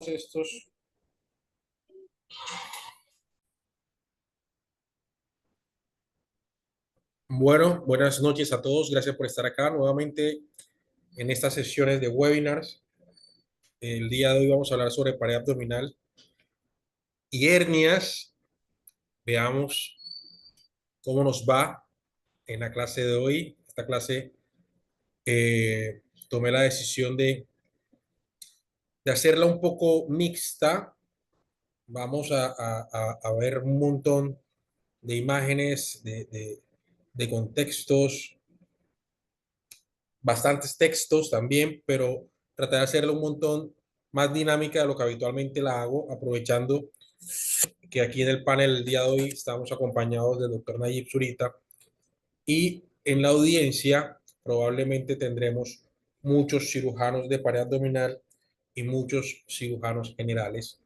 estos. Bueno, buenas noches a todos. Gracias por estar acá nuevamente en estas sesiones de webinars. El día de hoy vamos a hablar sobre pared abdominal y hernias. Veamos cómo nos va en la clase de hoy. Esta clase tomé la decisión de hacerla un poco mixta. Vamos a ver un montón de imágenes, de contextos, bastantes textos también, pero traté de hacerlo un montón más dinámica de lo que habitualmente la hago, aprovechando que aquí en el panel el día de hoy estamos acompañados del doctor Nayib Zurita y en la audiencia probablemente tendremos muchos cirujanos de pared abdominal y muchos cirujanos generales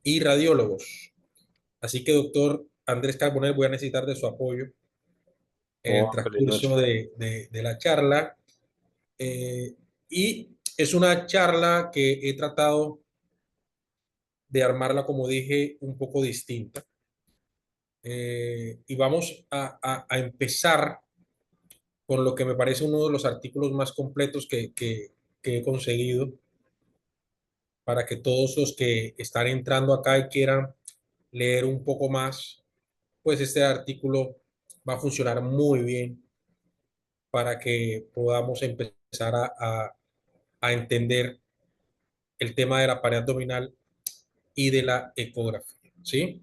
y radiólogos. Así que, doctor Andrés Carbonell, voy a necesitar de su apoyo en el Oh, feliz transcurso noche. de la charla. Y es una charla que he tratado de armarla, como dije, un poco distinta. Y vamos a empezar con lo que me parece uno de los artículos más completos que he conseguido para que todos los que están entrando acá y quieran leer un poco más, pues este artículo va a funcionar muy bien para que podamos empezar a entender el tema de la pared abdominal y de la ecografía, ¿sí?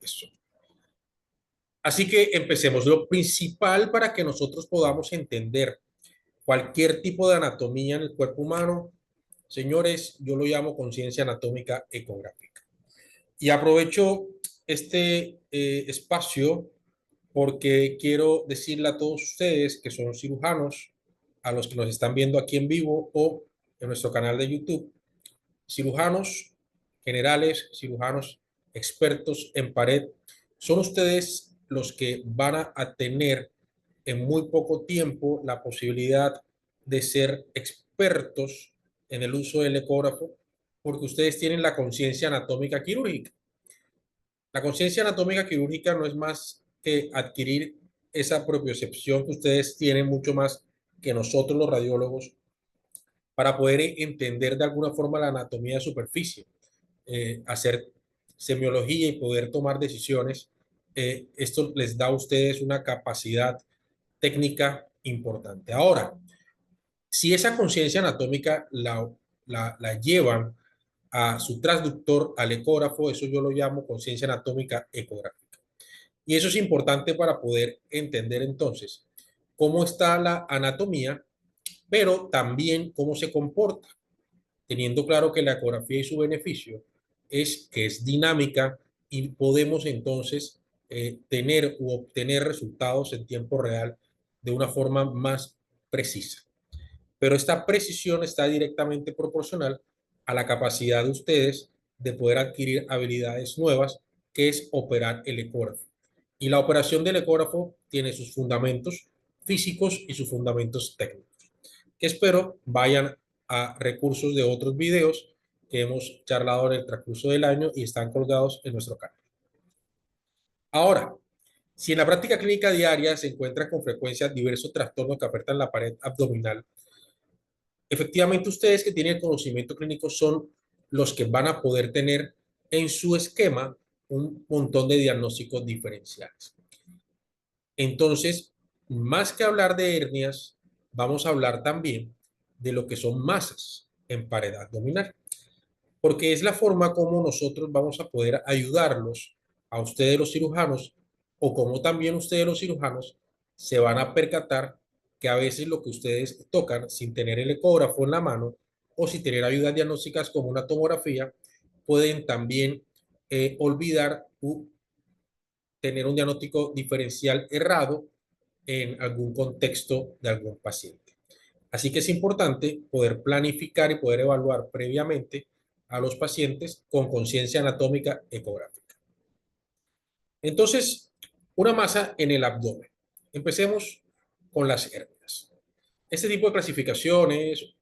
Eso. Así que empecemos. Lo principal para que nosotros podamos entender cualquier tipo de anatomía en el cuerpo humano, señores, yo lo llamo conciencia anatómica ecográfica. Y aprovecho este espacio porque quiero decirle a todos ustedes que son cirujanos, a los que nos están viendo aquí en vivo o en nuestro canal de YouTube, cirujanos generales, cirujanos expertos en pared, son ustedes los que van a tener en muy poco tiempo la posibilidad de ser expertos en el uso del ecógrafo, porque ustedes tienen la conciencia anatómica quirúrgica. La conciencia anatómica quirúrgica no es más que adquirir esa propiocepción que ustedes tienen mucho más que nosotros los radiólogos para poder entender de alguna forma la anatomía de superficie, hacer semiología y poder tomar decisiones. Esto les da a ustedes una capacidad técnica importante. Ahora, si esa conciencia anatómica la llevan a su transductor, al ecógrafo, eso yo lo llamo conciencia anatómica ecográfica. Y eso es importante para poder entender entonces cómo está la anatomía, pero también cómo se comporta, teniendo claro que la ecografía y su beneficio es que es dinámica y podemos entonces tener u obtener resultados en tiempo real de una forma más precisa. Pero esta precisión está directamente proporcional a la capacidad de ustedes de poder adquirir habilidades nuevas, que es operar el ecógrafo. Y la operación del ecógrafo tiene sus fundamentos físicos y sus fundamentos técnicos, que espero vayan a recursos de otros videos que hemos charlado en el transcurso del año y están colgados en nuestro canal. Ahora, si en la práctica clínica diaria se encuentran con frecuencia diversos trastornos que afectan la pared abdominal, efectivamente ustedes que tienen conocimiento clínico son los que van a poder tener en su esquema un montón de diagnósticos diferenciales. Entonces, más que hablar de hernias, vamos a hablar también de lo que son masas en pared abdominal, porque es la forma como nosotros vamos a poder ayudarlos a ustedes los cirujanos, o como también ustedes los cirujanos se van a percatar que a veces lo que ustedes tocan sin tener el ecógrafo en la mano o sin tener ayudas diagnósticas como una tomografía, pueden también olvidar u tener un diagnóstico diferencial errado en algún contexto de algún paciente. Así que es importante poder planificar y poder evaluar previamente a los pacientes con conciencia anatómica ecográfica. Entonces, Una masa en el abdomen. Empecemos con las hernias. Este tipo de clasificaciones,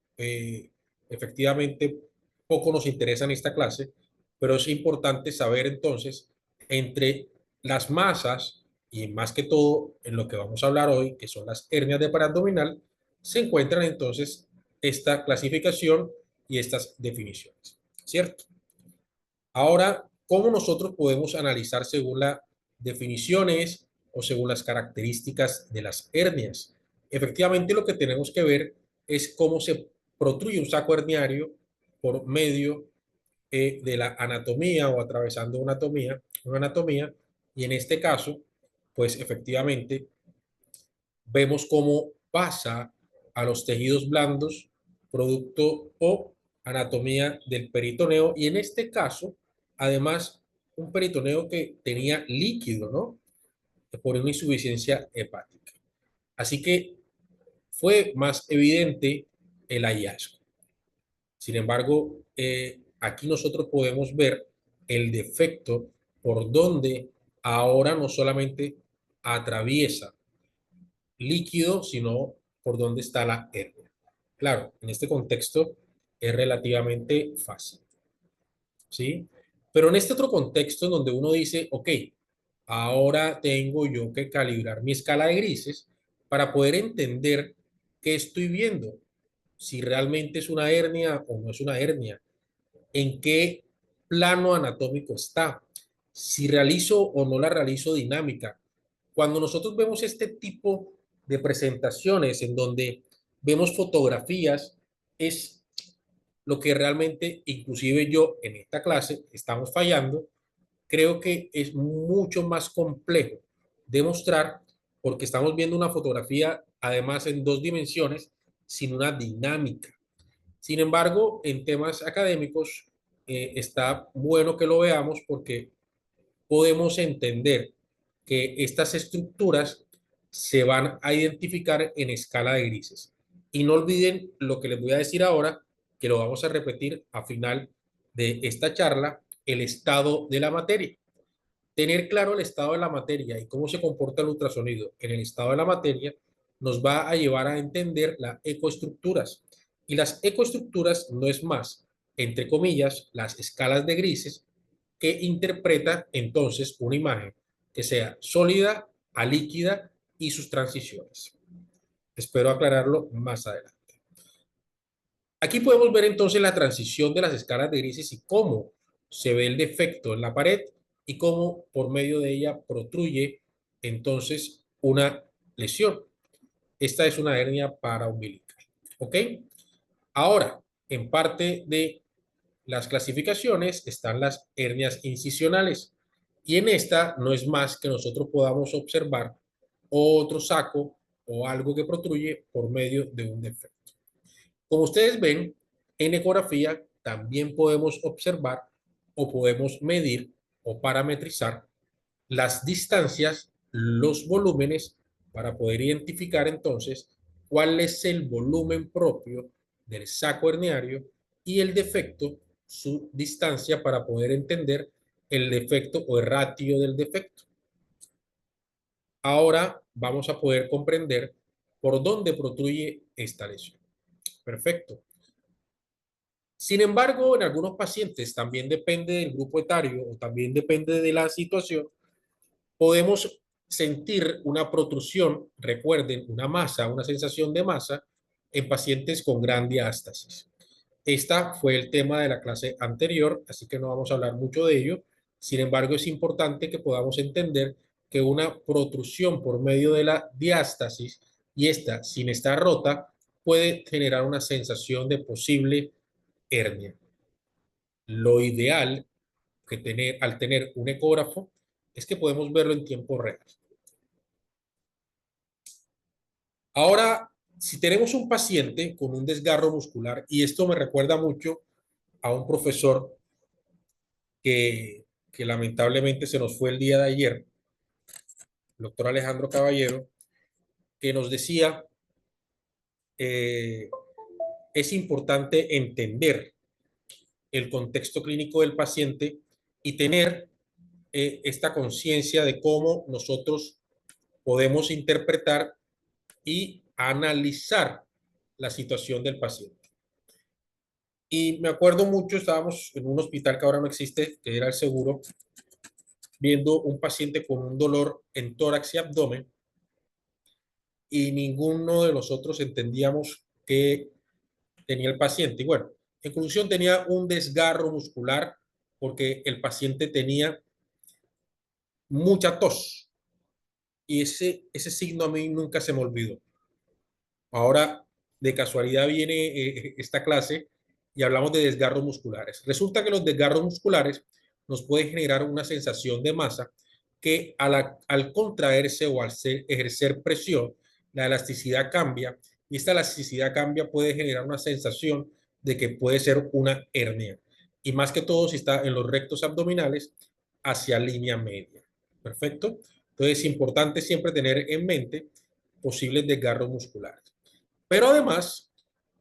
efectivamente, poco nos interesa en esta clase, pero es importante saber entonces entre las masas y más que todo en lo que vamos a hablar hoy, que son las hernias de paraabdominal, se encuentran entonces esta clasificación y estas definiciones, ¿cierto? Ahora, ¿cómo nosotros podemos analizar según las definiciones o según las características de las hernias? Efectivamente, lo que tenemos que ver es cómo se protruye un saco herniario por medio de la anatomía o atravesando una anatomía, y en este caso, pues efectivamente vemos cómo pasa a los tejidos blandos, producto o anatomía del peritoneo, y en este caso, además, un peritoneo que tenía líquido, ¿no? Por una insuficiencia hepática. Así que fue más evidente el hallazgo. Sin embargo, aquí nosotros podemos ver el defecto por donde ahora no solamente atraviesa líquido, sino por dónde está la hernia. Claro, en este contexto es relativamente fácil, ¿sí? Pero en este otro contexto en donde uno dice, ok, ahora tengo yo que calibrar mi escala de grises para poder entender qué estoy viendo, si realmente es una hernia o no es una hernia, en qué plano anatómico está, si realizo o no la realizo dinámica. Cuando nosotros vemos este tipo de presentaciones en donde vemos fotografías, es lo que realmente, inclusive yo en esta clase, estamos fallando. Creo que es mucho más complejo demostrar porque estamos viendo una fotografía, además en dos dimensiones, sin una dinámica. Sin embargo, en temas académicos está bueno que lo veamos porque podemos entender que estas estructuras se van a identificar en escala de grises. Y no olviden lo que les voy a decir ahora, que lo vamos a repetir a final de esta charla, el estado de la materia. Tener claro el estado de la materia y cómo se comporta el ultrasonido en el estado de la materia nos va a llevar a entender las ecoestructuras. Y las ecoestructuras no es más, entre comillas, las escalas de grises que interpreta entonces una imagen que sea sólida a líquida y sus transiciones. Espero aclararlo más adelante. Aquí podemos ver entonces la transición de las escalas de grises y cómo se ve el defecto en la pared y cómo por medio de ella protruye entonces una lesión. Esta es una hernia paraumbilical. ¿Ok? Ahora, en parte de las clasificaciones están las hernias incisionales. Y en esta no es más que nosotros podamos observar otro saco o algo que protruye por medio de un defecto. Como ustedes ven, en ecografía también podemos observar o podemos medir o parametrizar las distancias, los volúmenes, para poder identificar entonces cuál es el volumen propio del saco herniario y el defecto, su distancia para poder entender el defecto o el ratio del defecto. Ahora vamos a poder comprender por dónde protruye esta lesión. Perfecto. Sin embargo, en algunos pacientes también depende del grupo etario o también depende de la situación, podemos sentir una protrusión, recuerden, una masa, una sensación de masa en pacientes con gran diástasis. Esta fue el tema de la clase anterior, así que no vamos a hablar mucho de ello. Sin embargo, es importante que podamos entender que una protrusión por medio de la diástasis y esta sin estar rota puede generar una sensación de posible hernia. Lo ideal que al tener un ecógrafo es que podemos verlo en tiempo real. Ahora, si tenemos un paciente con un desgarro muscular, y esto me recuerda mucho a un profesor que lamentablemente se nos fue el día de ayer, el doctor Alejandro Caballero, que nos decía, eh, es importante entender el contexto clínico del paciente y tener esta conciencia de cómo nosotros podemos interpretar y analizar la situación del paciente. Y me acuerdo mucho, estábamos en un hospital que ahora no existe, que era el seguro, viendo un paciente con un dolor en tórax y abdomen, y ninguno de nosotros entendíamos qué tenía el paciente. Y bueno, en conclusión tenía un desgarro muscular porque el paciente tenía mucha tos. Y ese signo a mí nunca se me olvidó. Ahora, de casualidad viene esta clase y hablamos de desgarros musculares. Resulta que los desgarros musculares nos pueden generar una sensación de masa que al contraerse o al ejercer presión, la elasticidad cambia y esta elasticidad cambia puede generar una sensación de que puede ser una hernia. Y más que todo si está en los rectos abdominales hacia línea media. ¿Perfecto? Entonces es importante siempre tener en mente posibles desgarros musculares. Pero además,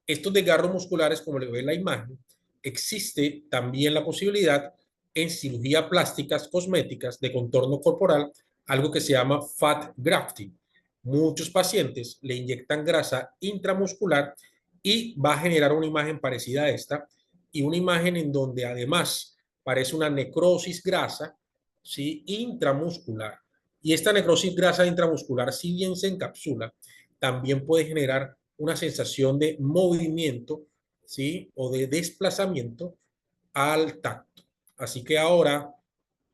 estos desgarros musculares, como le ve en la imagen, existe también la posibilidad en cirugía plásticas cosméticas de contorno corporal, algo que se llama fat grafting. Muchos pacientes le inyectan grasa intramuscular y va a generar una imagen parecida a esta y una imagen en donde además parece una necrosis grasa, ¿sí? Intramuscular. Y esta necrosis grasa intramuscular, si bien se encapsula, también puede generar una sensación de movimiento, ¿sí? O de desplazamiento al tacto. Así que ahora,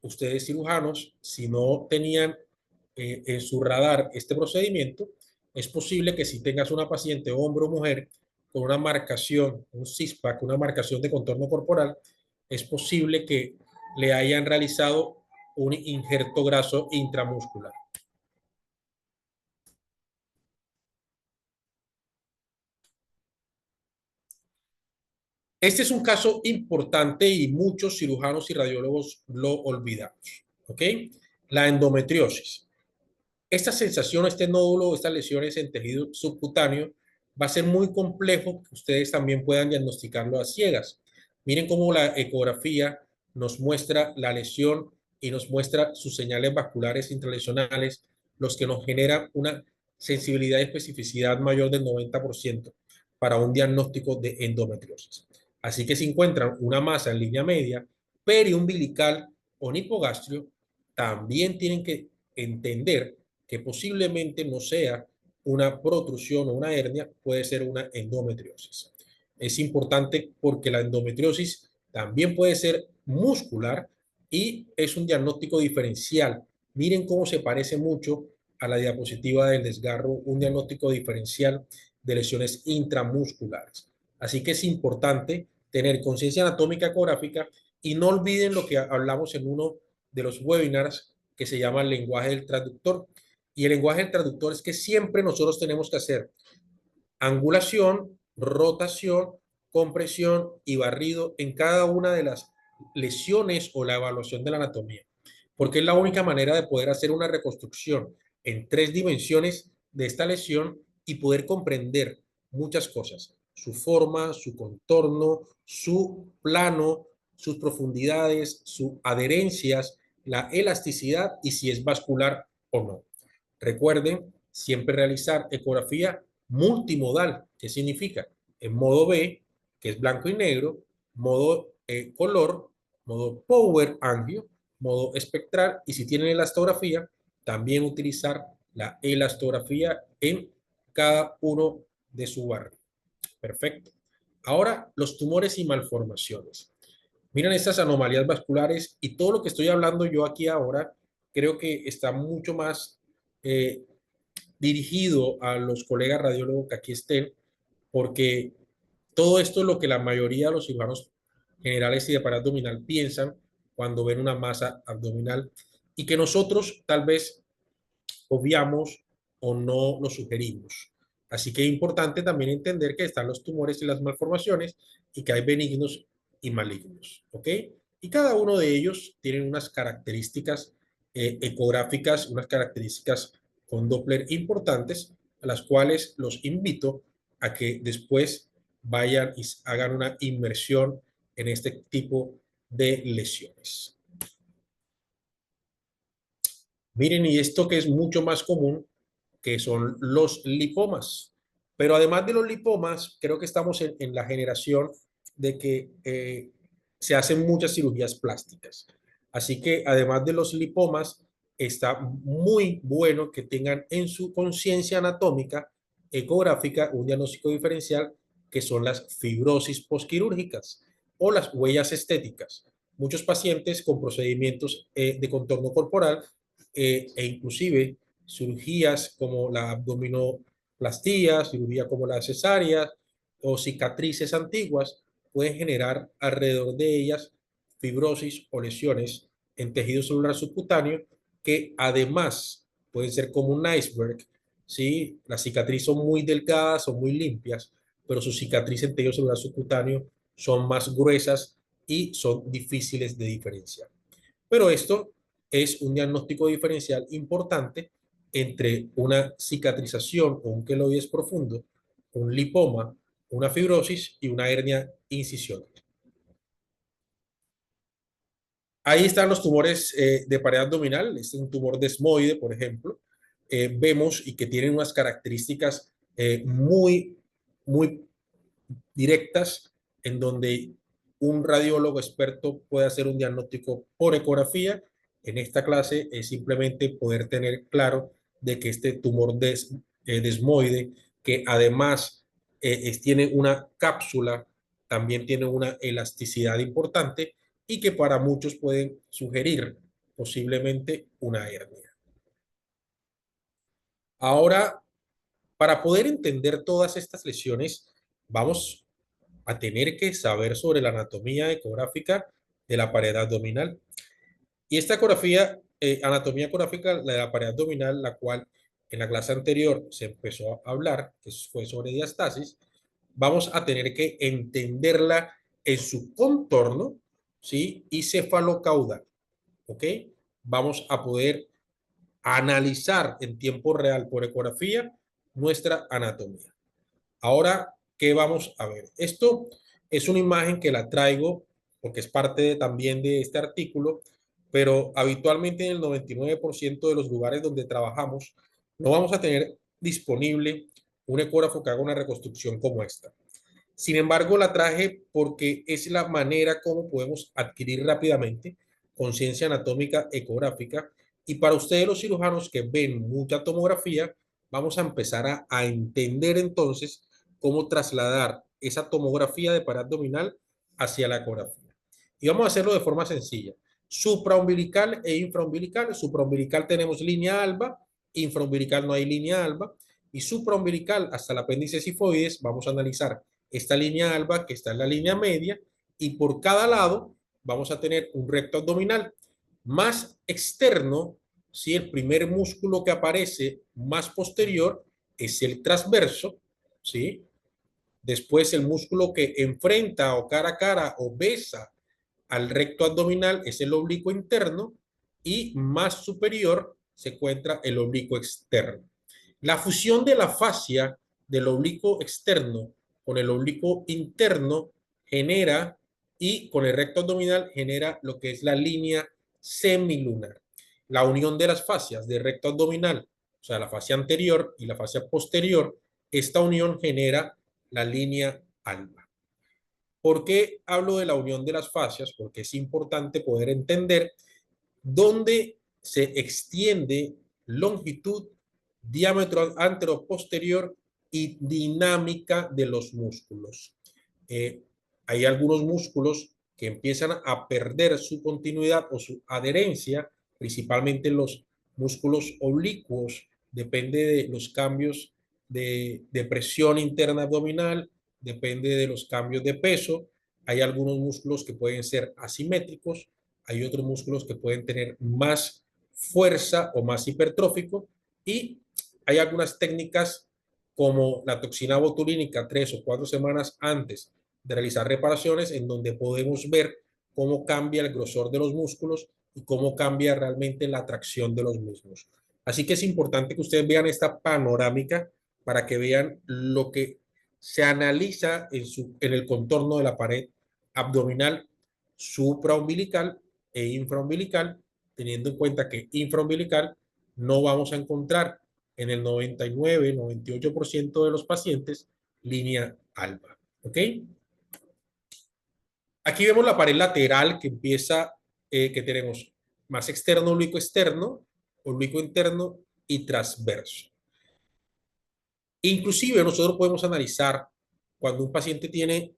ustedes cirujanos, si no tenían en su radar este procedimiento, es posible que si tengas una paciente, hombre o mujer, con una marcación, un six-pack, una marcación de contorno corporal, es posible que le hayan realizado un injerto graso intramuscular. Este es un caso importante y muchos cirujanos y radiólogos lo olvidamos. ¿Ok? La endometriosis. Esta sensación, este nódulo, estas lesiones en tejido subcutáneo, va a ser muy complejo que ustedes también puedan diagnosticarlo a ciegas. Miren cómo la ecografía nos muestra la lesión y nos muestra sus señales vasculares intralesionales, los que nos generan una sensibilidad y especificidad mayor del 90% para un diagnóstico de endometriosis. Así que si encuentran una masa en línea media, periumbilical o hipogastrio, también tienen que entender que posiblemente no sea una protrusión o una hernia, puede ser una endometriosis. Es importante porque la endometriosis también puede ser muscular y es un diagnóstico diferencial. Miren cómo se parece mucho a la diapositiva del desgarro, un diagnóstico diferencial de lesiones intramusculares. Así que es importante tener conciencia anatómica ecográfica y no olviden lo que hablamos en uno de los webinars que se llama el lenguaje del traductor. Y el lenguaje del traductor es que siempre nosotros tenemos que hacer angulación, rotación, compresión y barrido en cada una de las lesiones o la evaluación de la anatomía, porque es la única manera de poder hacer una reconstrucción en 3 dimensiones de esta lesión y poder comprender muchas cosas, su forma, su contorno, su plano, sus profundidades, sus adherencias, la elasticidad y si es vascular o no. Recuerden siempre realizar ecografía multimodal. ¿Qué significa? En modo B, que es blanco y negro, modo color, modo power angio, modo espectral y si tienen elastografía, también utilizar la elastografía en cada uno de su barrio. Perfecto. Ahora, los tumores y malformaciones. Miren estas anomalías vasculares y todo lo que estoy hablando yo aquí ahora, creo que está mucho más eh, dirigido a los colegas radiólogos que aquí estén, porque todo esto es lo que la mayoría de los cirujanos generales y de aparato abdominal piensan cuando ven una masa abdominal y que nosotros tal vez obviamos o no lo sugerimos. Así que es importante también entender que están los tumores y las malformaciones y que hay benignos y malignos, ¿ok? Y cada uno de ellos tienen unas características ecográficas, unas características con Doppler importantes, a las cuales los invito a que después vayan y hagan una inmersión en este tipo de lesiones. Miren, y esto que es mucho más común, que son los lipomas. Pero además de los lipomas, creo que estamos en la generación de que se hacen muchas cirugías plásticas. Así que además de los lipomas, está muy bueno que tengan en su conciencia anatómica, ecográfica, un diagnóstico diferencial, que son las fibrosis posquirúrgicas o las huellas estéticas. Muchos pacientes con procedimientos de contorno corporal e inclusive cirugías como la abdominoplastía, cirugía como la cesárea o cicatrices antiguas pueden generar alrededor de ellas fibrosis o lesiones en tejido celular subcutáneo que además pueden ser como un iceberg, ¿sí? Las cicatrices son muy delgadas, son muy limpias, pero sus cicatrices en tejido celular subcutáneo son más gruesas y son difíciles de diferenciar. Pero esto es un diagnóstico diferencial importante entre una cicatrización o un queloides profundo, un lipoma, una fibrosis y una hernia incisional. Ahí están los tumores de pared abdominal. Este es un tumor desmoide, por ejemplo. Vemos y que tienen unas características muy directas en donde un radiólogo experto puede hacer un diagnóstico por ecografía. En esta clase es simplemente poder tener claro de que este tumor desmoide, que además tiene una cápsula, también tiene una elasticidad importante y que para muchos pueden sugerir posiblemente una hernia. Ahora, para poder entender todas estas lesiones, vamos a tener que saber sobre la anatomía ecográfica de la pared abdominal. Y esta ecografía, anatomía ecográfica de la pared abdominal, la cual en la clase anterior se empezó a hablar, que fue sobre diastasis, vamos a tener que entenderla en su contorno, ¿sí? Y cefalocaudal, ¿ok? Vamos a poder analizar en tiempo real por ecografía nuestra anatomía. Ahora, ¿qué vamos a ver? Esto es una imagen que la traigo porque es parte también de este artículo, pero habitualmente en el 99% de los lugares donde trabajamos no vamos a tener disponible un ecógrafo que haga una reconstrucción como esta. Sin embargo, la traje porque es la manera como podemos adquirir rápidamente conciencia anatómica ecográfica. Y para ustedes los cirujanos que ven mucha tomografía, vamos a empezar a entender entonces cómo trasladar esa tomografía de pared abdominal hacia la ecografía. Y vamos a hacerlo de forma sencilla. Supraumbilical e infraumbilical. Supraumbilical tenemos línea alba, infraumbilical no hay línea alba. Y supraumbilical hasta el apéndice sifoides vamos a analizar esta línea alba que está en la línea media y por cada lado vamos a tener un recto abdominal más externo. Si el primer músculo que aparece más posterior es el transverso, ¿sí? Después el músculo que enfrenta o cara a cara o besa al recto abdominal es el oblicuo interno y más superior se encuentra el oblicuo externo. La fusión de la fascia del oblicuo externo con el oblicuo interno genera y con el recto abdominal genera lo que es la línea semilunar. La unión de las fascias del recto abdominal, o sea, la fascia anterior y la fascia posterior, esta unión genera la línea alba. ¿Por qué hablo de la unión de las fascias? Porque es importante poder entender dónde se extiende longitud, diámetro anteroposterior y dinámica de los músculos. Eh, Hay algunos músculos que empiezan a perder su continuidad o su adherencia, principalmente los músculos oblicuos, depende de los cambios de presión interna abdominal, depende de los cambios de peso. Hay algunos músculos que pueden ser asimétricos, hay otros músculos que pueden tener más fuerza o más hipertrófico y hay algunas técnicas como la toxina botulínica 3 o 4 semanas antes de realizar reparaciones en donde podemos ver cómo cambia el grosor de los músculos y cómo cambia realmente la tracción de los mismos. Así que es importante que ustedes vean esta panorámica para que vean lo que se analiza en el contorno de la pared abdominal supraumbilical e infraumbilical, teniendo en cuenta que infraumbilical no vamos a encontrar en el 99, 98% de los pacientes línea alba. ¿Ok? Aquí vemos la pared lateral que empieza, que tenemos más externo, oblicuo interno y transverso. Inclusive nosotros podemos analizar cuando un paciente tiene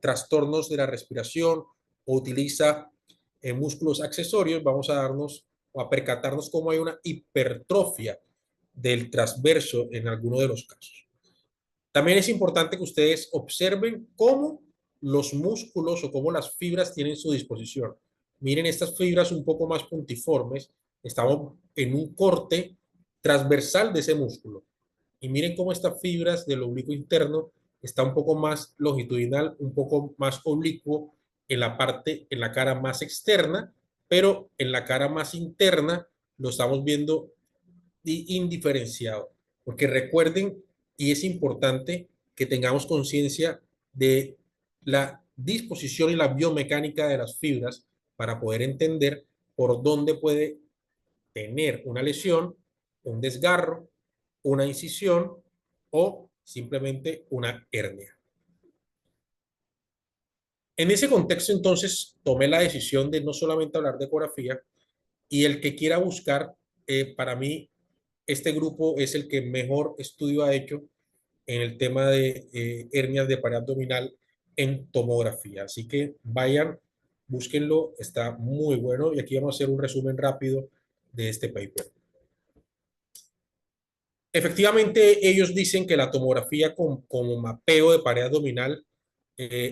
trastornos de la respiración o utiliza músculos accesorios, vamos a darnos o a percatarnos cómo hay una hipertrofia del transverso en alguno de los casos. También es importante que ustedes observen cómo los músculos o cómo las fibras tienen su disposición. Miren estas fibras un poco más puntiformes. Estamos en un corte transversal de ese músculo. Y miren cómo estas fibras del oblicuo interno está un poco más longitudinal, un poco más oblicuo en la parte, en la cara más externa, pero en la cara más interna lo estamos viendo indiferenciado. Porque recuerden, y es importante que tengamos conciencia de la disposición y la biomecánica de las fibras para poder entender por dónde puede tener una lesión, un desgarro, una incisión o simplemente una hernia. En ese contexto, entonces, tomé la decisión de no solamente hablar de ecografía y el que quiera buscar, para mí, este grupo es el que mejor estudio ha hecho en el tema de hernias de pared abdominal en tomografía. Así que vayan, búsquenlo, está muy bueno y aquí vamos a hacer un resumen rápido de este paper. Efectivamente, ellos dicen que la tomografía como mapeo de pared abdominal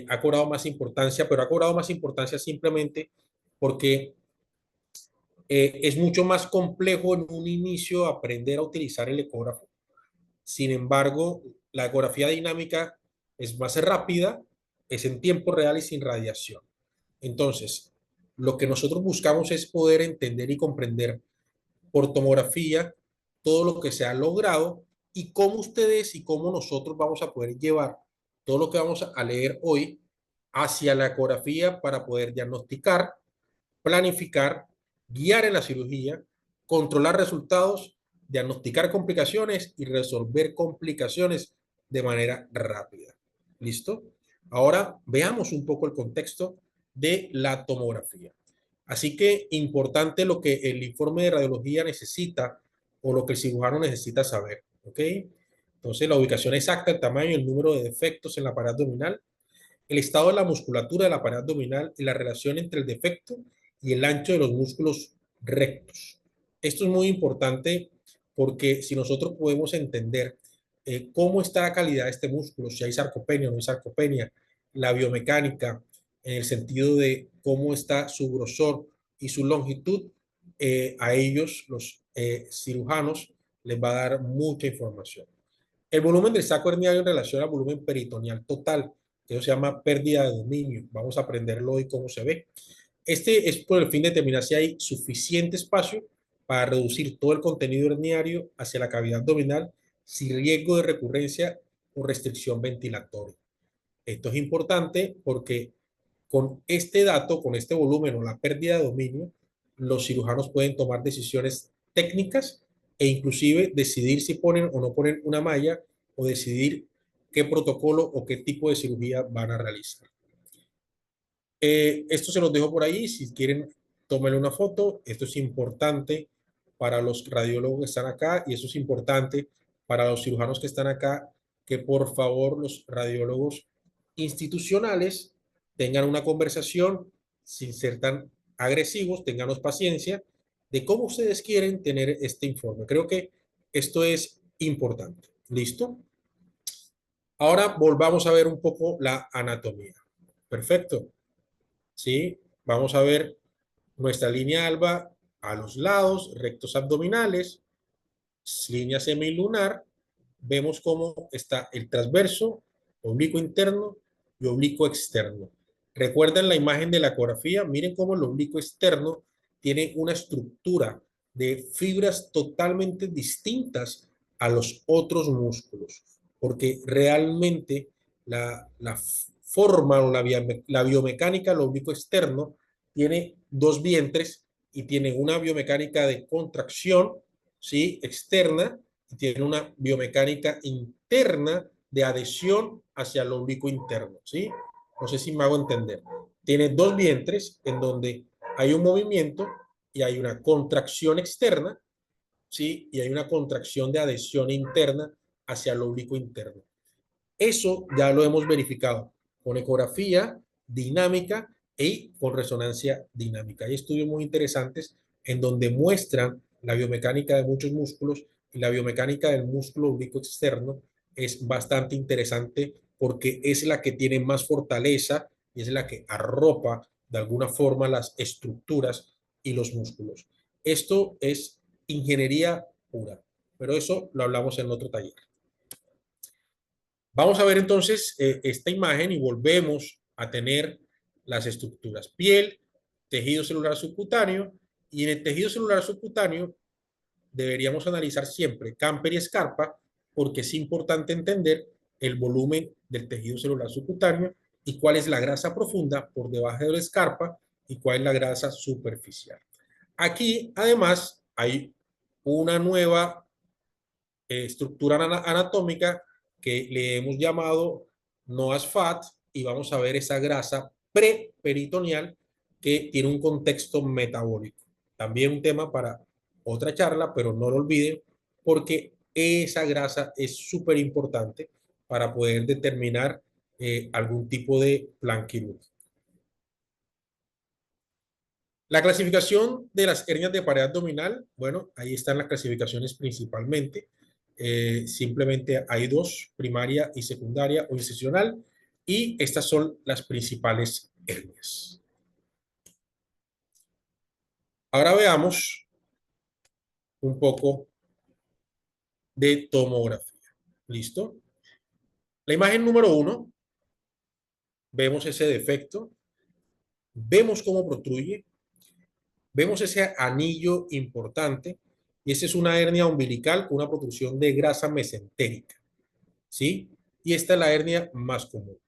ha cobrado más importancia, pero ha cobrado más importancia simplemente porque es mucho más complejo en un inicio aprender a utilizar el ecógrafo. Sin embargo, la ecografía dinámica es más rápida, es en tiempo real y sin radiación. Entonces, lo que nosotros buscamos es poder entender y comprender por tomografía todo lo que se ha logrado y cómo ustedes y cómo nosotros vamos a poder llevar todo lo que vamos a leer hoy hacia la ecografía para poder diagnosticar, planificar, guiar en la cirugía, controlar resultados, diagnosticar complicaciones y resolver complicaciones de manera rápida. ¿Listo? Ahora veamos un poco el contexto de la tomografía. Así que importante lo que el informe de radiología necesita o lo que el cirujano necesita saber. ¿Ok? Entonces, la ubicación exacta, el tamaño y el número de defectos en la pared abdominal, el estado de la musculatura de la pared abdominal y la relación entre el defecto y el ancho de los músculos rectos. Esto es muy importante porque si nosotros podemos entender cómo está la calidad de este músculo, si hay sarcopenia o no hay sarcopenia, la biomecánica, en el sentido de cómo está su grosor y su longitud, a ellos, los cirujanos, les va a dar mucha información. El volumen del saco herniario en relación al volumen peritoneal total, que eso se llama pérdida de dominio. Vamos a aprenderlo hoy cómo se ve. Este es por el fin de determinar si hay suficiente espacio para reducir todo el contenido herniario hacia la cavidad abdominal sin riesgo de recurrencia o restricción ventilatoria. Esto es importante porque con este dato, con este volumen o la pérdida de dominio, los cirujanos pueden tomar decisiones técnicas e inclusive decidir si ponen o no ponen una malla o decidir qué protocolo o qué tipo de cirugía van a realizar. Esto se los dejo por ahí. Si quieren, tómenle una foto. Esto es importante para los radiólogos que están acá y eso es importante para los cirujanos que están acá, que por favor los radiólogos institucionales tengan una conversación sin ser tan agresivos, tenganos paciencia de cómo ustedes quieren tener este informe. Creo que esto es importante. ¿Listo? Ahora volvamos a ver un poco la anatomía. Perfecto. ¿Sí? Vamos a ver nuestra línea alba a los lados, rectos abdominales, línea semilunar. Vemos cómo está el transverso, oblicuo interno y oblicuo externo. ¿Recuerdan la imagen de la ecografía? Miren cómo el oblicuo externo tiene una estructura de fibras totalmente distintas a los otros músculos, porque realmente la forma o la biomecánica del oblicuo externo tiene dos vientres y tiene una biomecánica de contracción, ¿sí? Externa, y tiene una biomecánica interna de adhesión hacia el oblicuo interno, ¿sí? No sé si me hago entender. Tiene dos vientres en donde hay un movimiento y hay una contracción externa, ¿sí? Y hay una contracción de adhesión interna hacia el oblicuo interno. Eso ya lo hemos verificado con ecografía dinámica y con resonancia dinámica. Hay estudios muy interesantes en donde muestran la biomecánica de muchos músculos y la biomecánica del músculo oblicuo externo es bastante interesante porque es la que tiene más fortaleza y es la que arropa de alguna forma las estructuras y los músculos. Esto es ingeniería pura, pero eso lo hablamos en otro taller. Vamos a ver entonces esta imagen y volvemos a tener las estructuras piel, tejido celular subcutáneo, y en el tejido celular subcutáneo deberíamos analizar siempre Camper y Scarpa porque es importante entender el volumen del tejido celular subcutáneo y cuál es la grasa profunda por debajo de la Scarpa y cuál es la grasa superficial. Aquí además hay una nueva estructura anatómica que le hemos llamado NOAS fat y vamos a ver esa grasa preperitoneal que tiene un contexto metabólico. También un tema para otra charla, pero no lo olviden porque esa grasa es súper importante para poder determinar algún tipo de plan quirúrgico. La clasificación de las hernias de pared abdominal, bueno, ahí están las clasificaciones principalmente. Simplemente hay dos, primaria y secundaria o incisional, y estas son las principales hernias. Ahora veamos un poco de tomografía. ¿Listo? La imagen número 1, vemos ese defecto, vemos cómo protruye, vemos ese anillo importante, y esa es una hernia umbilical con una protrusión de grasa mesentérica, ¿sí? Y esta es la hernia más común.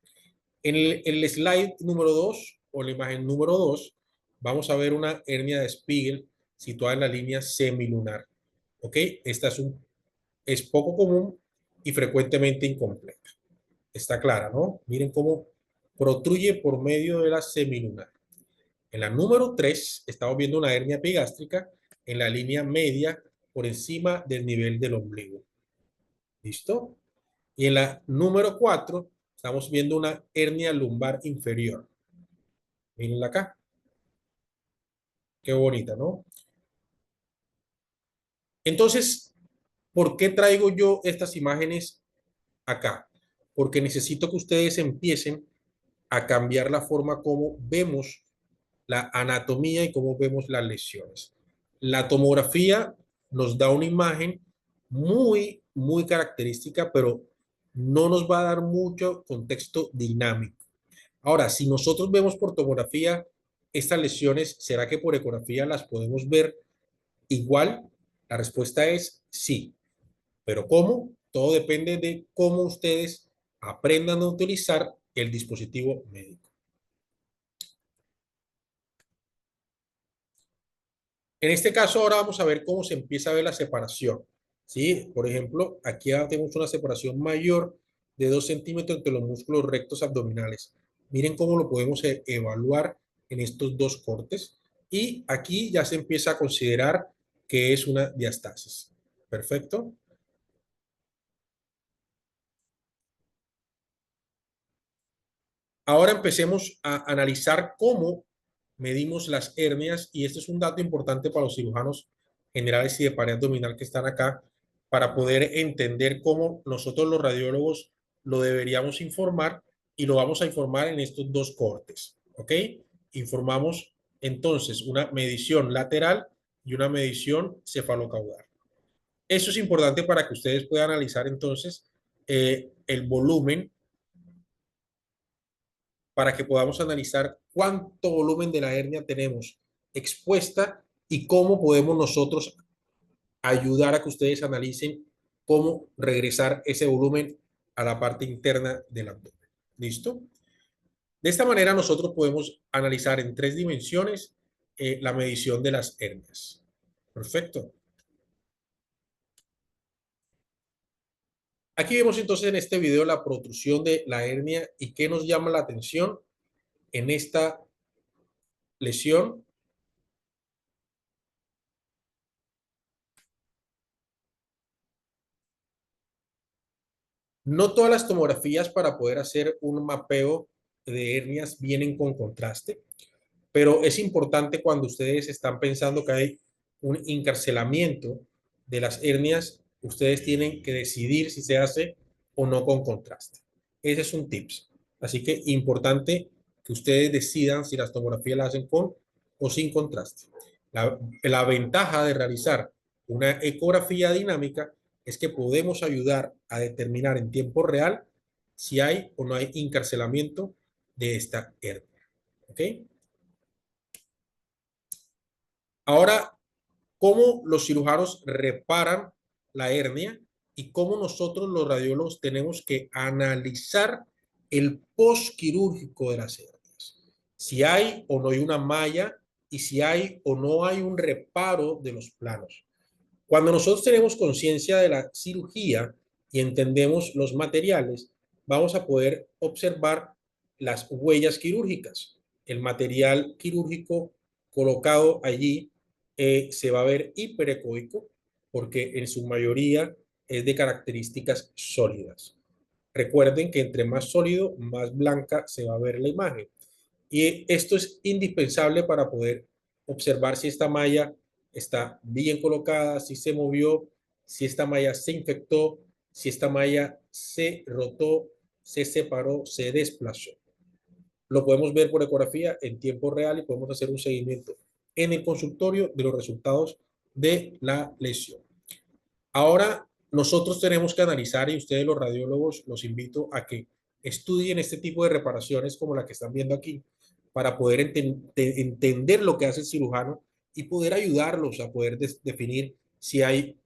En el slide número 2 o la imagen número 2, vamos a ver una hernia de Spiegel situada en la línea semilunar. ¿Ok? Esta es poco común y frecuentemente incompleta. Está clara, ¿no? Miren cómo protruye por medio de la semilunar. En la número 3 estamos viendo una hernia epigástrica en la línea media por encima del nivel del ombligo. ¿Listo? Y en la número 4 estamos viendo una hernia lumbar inferior. Mírenla acá. Qué bonita, ¿no? Entonces, ¿por qué traigo yo estas imágenes acá? Porque necesito que ustedes empiecen a cambiar la forma como vemos la anatomía y cómo vemos las lesiones. La tomografía nos da una imagen muy característica, pero no nos va a dar mucho contexto dinámico. Ahora, si nosotros vemos por tomografía estas lesiones, ¿será que por ecografía las podemos ver igual? La respuesta es sí. ¿Pero cómo? Todo depende de cómo ustedes aprendan a utilizar el dispositivo médico. En este caso, ahora vamos a ver cómo se empieza a ver la separación. ¿Sí? Por ejemplo, aquí tenemos una separación mayor de 2 centímetros entre los músculos rectos abdominales. Miren cómo lo podemos evaluar en estos dos cortes. Y aquí ya se empieza a considerar que es una diastasis. Perfecto. Ahora empecemos a analizar cómo medimos las hernias y este es un dato importante para los cirujanos generales y de pared abdominal que están acá para poder entender cómo nosotros los radiólogos lo deberíamos informar y lo vamos a informar en estos dos cortes, ¿ok? Informamos entonces una medición lateral y una medición cefalocaudal. Eso es importante para que ustedes puedan analizar entonces el volumen para que podamos analizar cuánto volumen de la hernia tenemos expuesta y cómo podemos nosotros ayudar a que ustedes analicen cómo regresar ese volumen a la parte interna del abdomen. ¿Listo? De esta manera nosotros podemos analizar en 3 dimensiones la medición de las hernias. Perfecto. Aquí vemos entonces en este video la protrusión de la hernia y qué nos llama la atención en esta lesión. No todas las tomografías para poder hacer un mapeo de hernias vienen con contraste, pero es importante cuando ustedes están pensando que hay un encarcelamiento de las hernias, ustedes tienen que decidir si se hace o no con contraste. Ese es un tips. Así que importante que ustedes decidan si las tomografías las hacen con o sin contraste. La ventaja de realizar una ecografía dinámica es que podemos ayudar a determinar en tiempo real si hay o no hay encarcelamiento de esta hernia. ¿Ok? Ahora, ¿cómo los cirujanos reparan la hernia y cómo nosotros los radiólogos tenemos que analizar el postquirúrgico de las hernias? Si hay o no hay una malla y si hay o no hay un reparo de los planos. Cuando nosotros tenemos conciencia de la cirugía y entendemos los materiales, vamos a poder observar las huellas quirúrgicas. El material quirúrgico colocado allí se va a ver hiperecoico porque en su mayoría es de características sólidas. Recuerden que entre más sólido, más blanca se va a ver la imagen. Y esto es indispensable para poder observar si esta malla está bien colocada, si se movió, si esta malla se infectó, si esta malla se rotó, se separó, se desplazó. Lo podemos ver por ecografía en tiempo real y podemos hacer un seguimiento en el consultorio de los resultados de la lesión. Ahora, nosotros tenemos que analizar, y ustedes los radiólogos los invito a que estudien este tipo de reparaciones como la que están viendo aquí, para poder entender lo que hace el cirujano y poder ayudarlos a poder definir si hay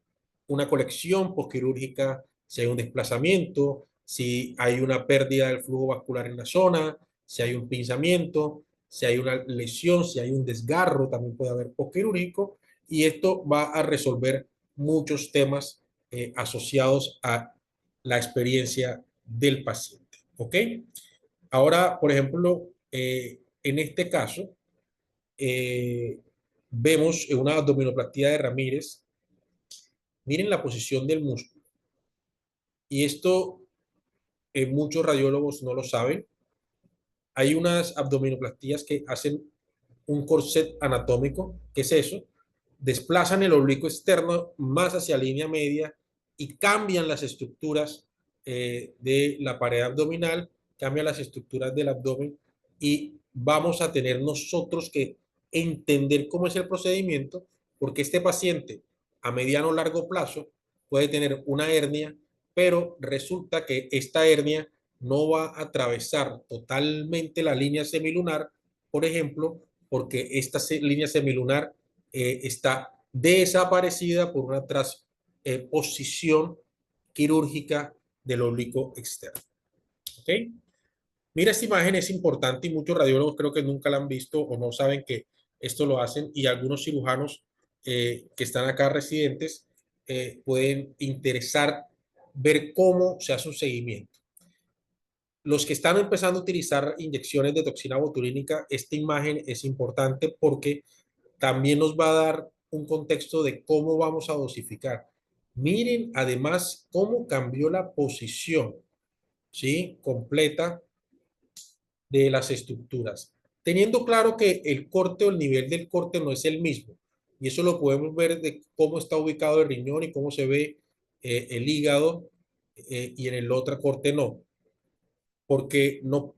una colección posquirúrgica, si hay un desplazamiento, si hay una pérdida del flujo vascular en la zona, si hay un pinzamiento, si hay una lesión, si hay un desgarro, también puede haber posquirúrgico, y esto va a resolver muchos temas asociados a la experiencia del paciente. ¿Ok? Ahora, por ejemplo, en este caso, eh, vemos en una abdominoplastia de Ramírez, miren la posición del músculo. Y esto muchos radiólogos no lo saben. Hay unas abdominoplastías que hacen un corset anatómico. ¿Qué es eso? Desplazan el oblicuo externo más hacia línea media y cambian las estructuras de la pared abdominal, cambian las estructuras del abdomen y vamos a tener nosotros que entender cómo es el procedimiento, porque este paciente a mediano o largo plazo puede tener una hernia, pero resulta que esta hernia no va a atravesar totalmente la línea semilunar, por ejemplo, porque esta línea semilunar está desaparecida por una transposición quirúrgica del oblicuo externo. ¿Ok? Mira, esta imagen es importante y muchos radiólogos creo que nunca la han visto o no saben que esto lo hacen, y algunos cirujanos que están acá residentes pueden interesar ver cómo se hace un seguimiento. Los que están empezando a utilizar inyecciones de toxina botulínica, esta imagen es importante porque también nos va a dar un contexto de cómo vamos a dosificar. Miren además cómo cambió la posición, ¿sí? Completa de las estructuras. Teniendo claro que el corte o el nivel del corte no es el mismo. Y eso lo podemos ver de cómo está ubicado el riñón y cómo se ve el hígado y en el otro corte no. Porque no,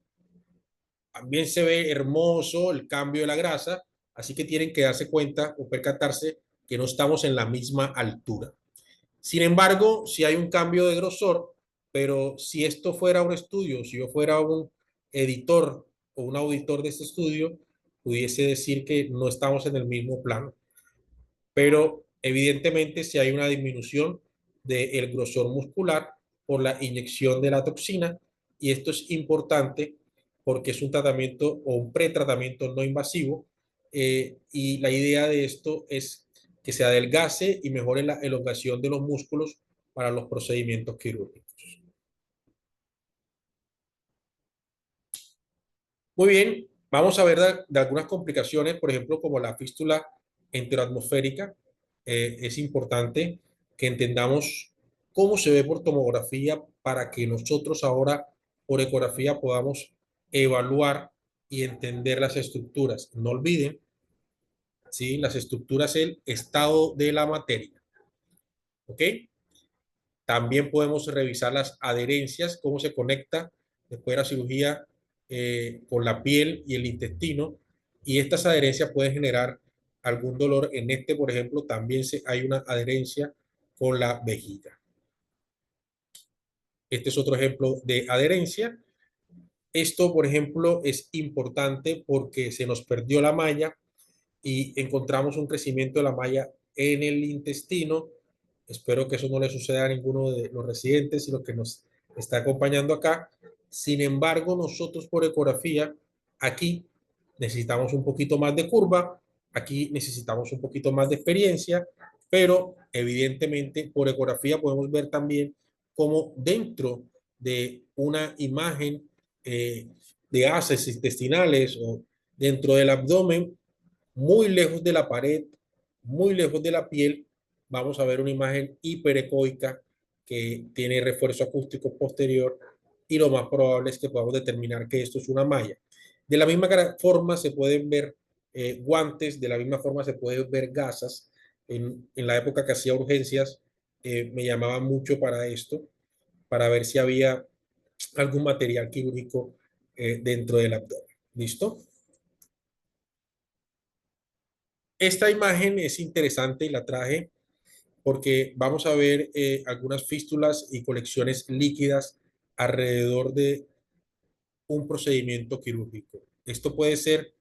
también se ve hermoso el cambio de la grasa, así que tienen que darse cuenta o percatarse que no estamos en la misma altura. Sin embargo, si hay un cambio de grosor, pero si esto fuera un estudio, si yo fuera un editor o un auditor de este estudio, pudiese decir que no estamos en el mismo plano. Pero evidentemente si hay una disminución del grosor muscular por la inyección de la toxina, y esto es importante porque es un tratamiento o un pretratamiento no invasivo y la idea de esto es que se adelgace y mejore la elongación de los músculos para los procedimientos quirúrgicos. Muy bien, vamos a ver de algunas complicaciones, por ejemplo, como la fístula enteroatmosférica. Es importante que entendamos cómo se ve por tomografía para que nosotros ahora por ecografía podamos evaluar y entender las estructuras. No olviden, ¿sí? Las estructuras, el estado de la materia. ¿Ok? También podemos revisar las adherencias, cómo se conecta después de la cirugía con la piel y el intestino. Y estas adherencias pueden generar algún dolor. En este, por ejemplo, también hay una adherencia con la vejiga. Este es otro ejemplo de adherencia. Esto, por ejemplo, es importante porque se nos perdió la malla y encontramos un crecimiento de la malla en el intestino. Espero que eso no le suceda a ninguno de los residentes y los que nos está acompañando acá. Sin embargo, nosotros por ecografía, aquí necesitamos un poquito más de curva, aquí necesitamos un poquito más de experiencia, pero evidentemente por ecografía podemos ver también cómo dentro de una imagen de haces intestinales o dentro del abdomen muy lejos de la pared, muy lejos de la piel, vamos a ver una imagen hiperecoica que tiene refuerzo acústico posterior y lo más probable es que podamos determinar que esto es una malla. De la misma forma se pueden ver guantes, de la misma forma se pueden ver gasas. En la época que hacía urgencias, me llamaba mucho para esto, para ver si había algún material quirúrgico dentro del abdomen. ¿Listo? Esta imagen es interesante y la traje porque vamos a ver algunas fístulas y colecciones líquidas alrededor de un procedimiento quirúrgico. Esto puede ser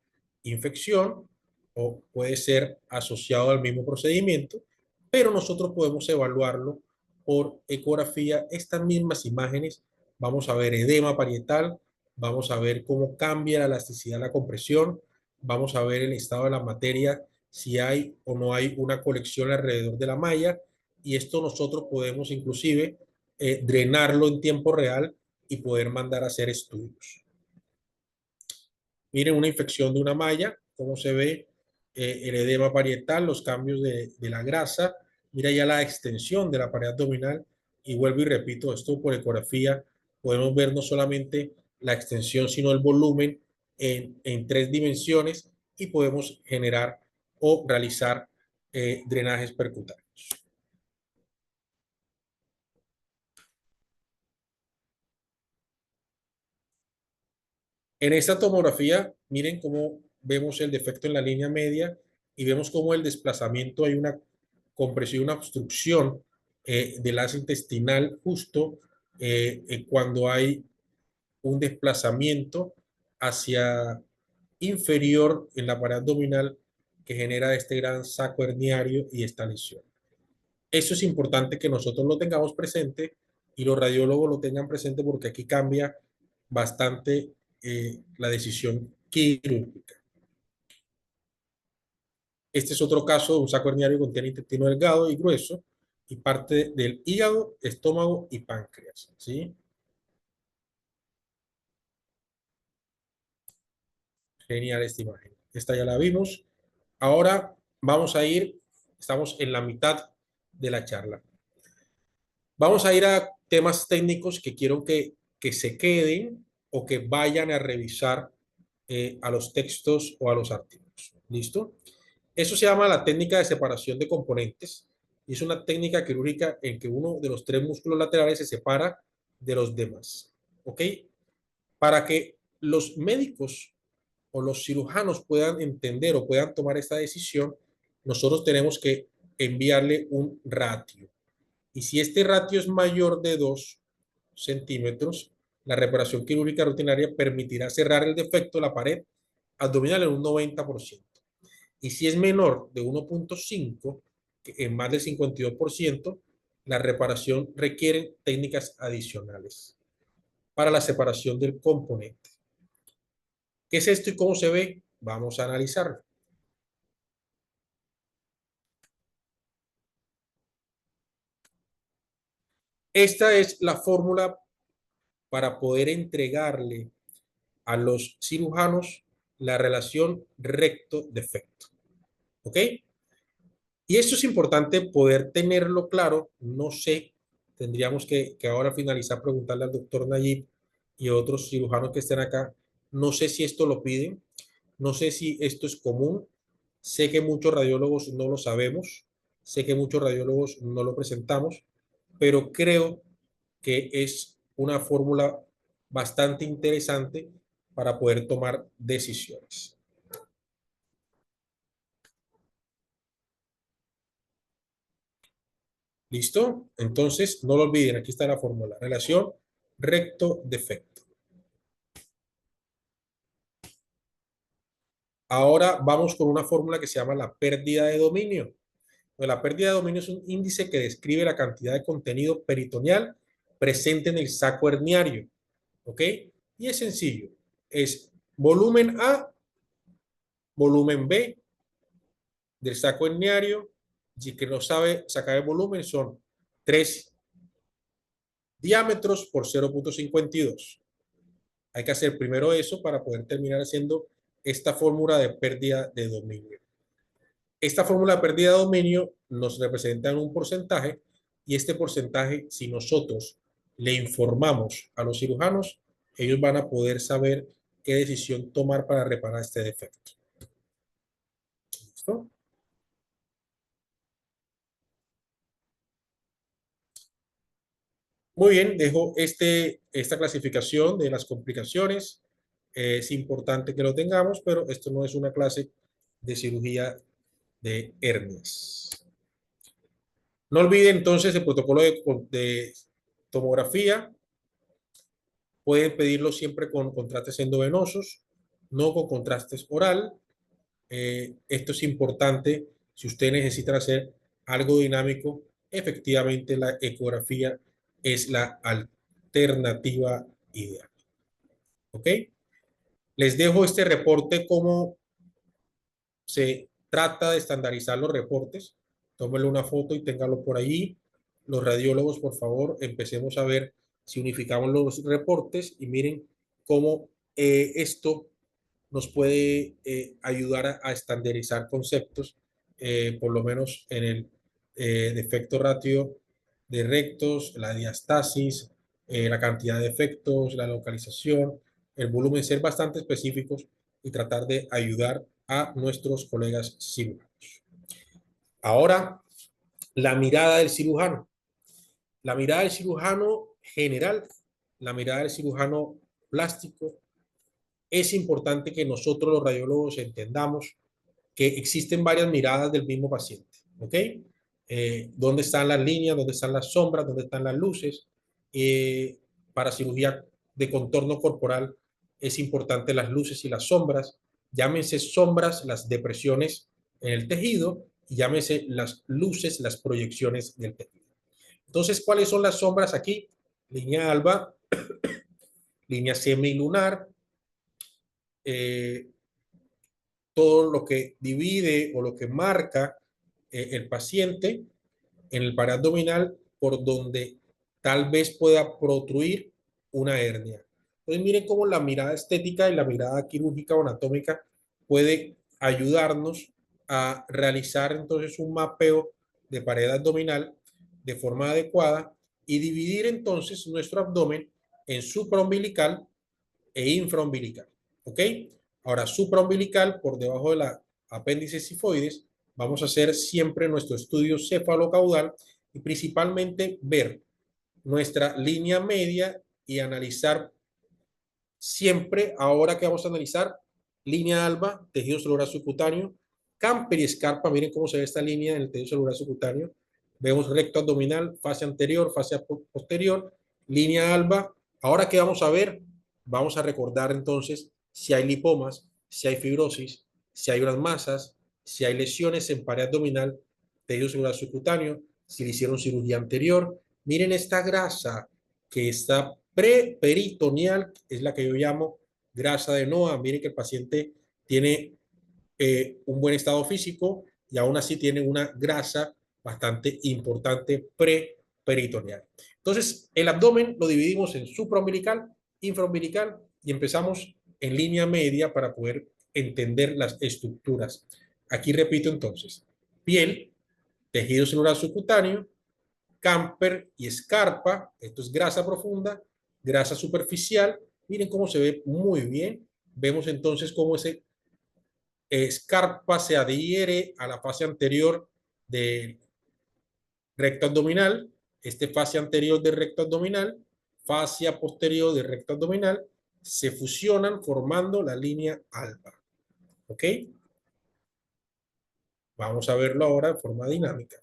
infección o puede ser asociado al mismo procedimiento, pero nosotros podemos evaluarlo por ecografía. Estas mismas imágenes, vamos a ver edema parietal, vamos a ver cómo cambia la elasticidad, la compresión, vamos a ver el estado de la materia, si hay o no hay una colección alrededor de la malla, y esto nosotros podemos inclusive drenarlo en tiempo real y poder mandar a hacer estudios. Miren una infección de una malla, cómo se ve el edema parietal, los cambios de la grasa. Mira ya la extensión de la pared abdominal. Y vuelvo y repito, esto por ecografía podemos ver no solamente la extensión, sino el volumen en 3 dimensiones y podemos generar o realizar drenajes percutáneos. En esta tomografía, miren cómo vemos el defecto en la línea media y vemos cómo el desplazamiento, hay una compresión, una obstrucción del asa intestinal justo cuando hay un desplazamiento hacia inferior en la pared abdominal que genera este gran saco herniario y esta lesión. Eso es importante que nosotros lo tengamos presente y los radiólogos lo tengan presente porque aquí cambia bastante la decisión quirúrgica. Este es otro caso de un saco herniario que contiene intestino delgado y grueso y parte del hígado, estómago y páncreas. ¿Sí? Genial esta imagen. Esta ya la vimos. Ahora vamos a ir, estamos en la mitad de la charla. Vamos a ir a temas técnicos que quiero que se queden o que vayan a revisar a los textos o a los artículos. ¿Listo? Eso se llama la técnica de separación de componentes y es una técnica quirúrgica en que uno de los 3 músculos laterales se separa de los demás. ¿Ok? Para que los médicos o los cirujanos puedan entender o puedan tomar esta decisión, nosotros tenemos que enviarle un ratio. Y si este ratio es mayor de 2 centímetros, la reparación quirúrgica rutinaria permitirá cerrar el defecto de la pared abdominal en un 90%. Y si es menor de 1.5, en más del 52%, la reparación requiere técnicas adicionales para la separación del componente. ¿Qué es esto y cómo se ve? Vamos a analizarlo. Esta es la fórmula para poder entregarle a los cirujanos la relación recto-defecto. ¿Ok? Y esto es importante poder tenerlo claro. No sé, tendríamos que ahora finalizar preguntarle al doctor Nayib y a otros cirujanos que estén acá. No sé si esto lo piden, no sé si esto es común. Sé que muchos radiólogos no lo sabemos, sé que muchos radiólogos no lo presentamos, pero creo que es una fórmula bastante interesante para poder tomar decisiones. ¿Listo? Entonces, no lo olviden, aquí está la fórmula. Relación recto-defecto. Ahora vamos con una fórmula que se llama la pérdida de dominio. Pues la pérdida de dominio es un índice que describe la cantidad de contenido peritoneal presente en el saco herniario. ¿Ok? Y es sencillo. Es volumen A, volumen B del saco herniario. Si que no sabe sacar el volumen, son 3 diámetros por 0,52. Hay que hacer primero eso para poder terminar haciendo esta fórmula de pérdida de dominio. Esta fórmula de pérdida de dominio nos representa en un porcentaje y este porcentaje, si nosotros le informamos a los cirujanos, ellos van a poder saber qué decisión tomar para reparar este defecto. ¿Listo? Muy bien, dejo esta clasificación de las complicaciones. Es importante que lo tengamos, pero esto no es una clase de cirugía de hernias. No olviden entonces el protocolo de tomografía. Pueden pedirlo siempre con contrastes endovenosos, no con contrastes oral. Esto es importante si ustedes necesitan hacer algo dinámico. Efectivamente, la ecografía es la alternativa ideal. ¿Ok? Les dejo este reporte como se trata de estandarizar los reportes. Tómenle una foto y ténganlo por ahí. Los radiólogos, por favor, empecemos a ver si unificamos los reportes y miren cómo esto nos puede ayudar a estandarizar conceptos, por lo menos en el defecto ratio de rectos, la diastasis, la cantidad de efectos, la localización, el volumen, ser bastante específicos y tratar de ayudar a nuestros colegas cirujanos. Ahora, la mirada del cirujano. La mirada del cirujano general, la mirada del cirujano plástico, es importante que nosotros los radiólogos entendamos que existen varias miradas del mismo paciente, ¿ok? ¿Dónde están las líneas? ¿Dónde están las sombras? ¿Dónde están las luces? Para cirugía de contorno corporal es importante las luces y las sombras. Llámense sombras las depresiones en el tejido y llámense las luces las proyecciones del tejido. Entonces, ¿cuáles son las sombras aquí? Línea alba, línea semilunar, eh, todo lo que divide o lo que marca el paciente en el pared abdominal por donde tal vez pueda protruir una hernia. Entonces miren cómo la mirada estética y la mirada quirúrgica o anatómica puede ayudarnos a realizar entonces un mapeo de pared abdominal de forma adecuada y dividir entonces nuestro abdomen en supraumbilical e infraumbilical. ¿Ok? Ahora, supraumbilical, por debajo de la apéndice sifoides, vamos a hacer siempre nuestro estudio cefalocaudal y principalmente ver nuestra línea media y analizar siempre, ahora que vamos a analizar, línea alba, tejido celular subcutáneo, camper y escarpa, miren cómo se ve esta línea en el tejido celular subcutáneo. Vemos recto abdominal, fascia anterior, fascia posterior, línea alba. Ahora que vamos a ver, vamos a recordar entonces si hay lipomas, si hay fibrosis, si hay unas masas, si hay lesiones en pared abdominal, tejido celular subcutáneo, si le hicieron cirugía anterior. Miren esta grasa que está preperitoneal, es la que yo llamo grasa de Noah. Miren que el paciente tiene un buen estado físico y aún así tiene una grasa bastante importante preperitoneal. Entonces, el abdomen lo dividimos en supraumbilical, infraumbilical y empezamos en línea media para poder entender las estructuras. Aquí repito entonces, piel, tejido celular subcutáneo, camper y escarpa, esto es grasa profunda, grasa superficial, miren cómo se ve muy bien, vemos entonces cómo ese escarpa se adhiere a la fase anterior del recto abdominal, este fascia anterior del recto abdominal, fascia posterior del recto abdominal, se fusionan formando la línea alba. ¿Ok? Vamos a verlo ahora de forma dinámica.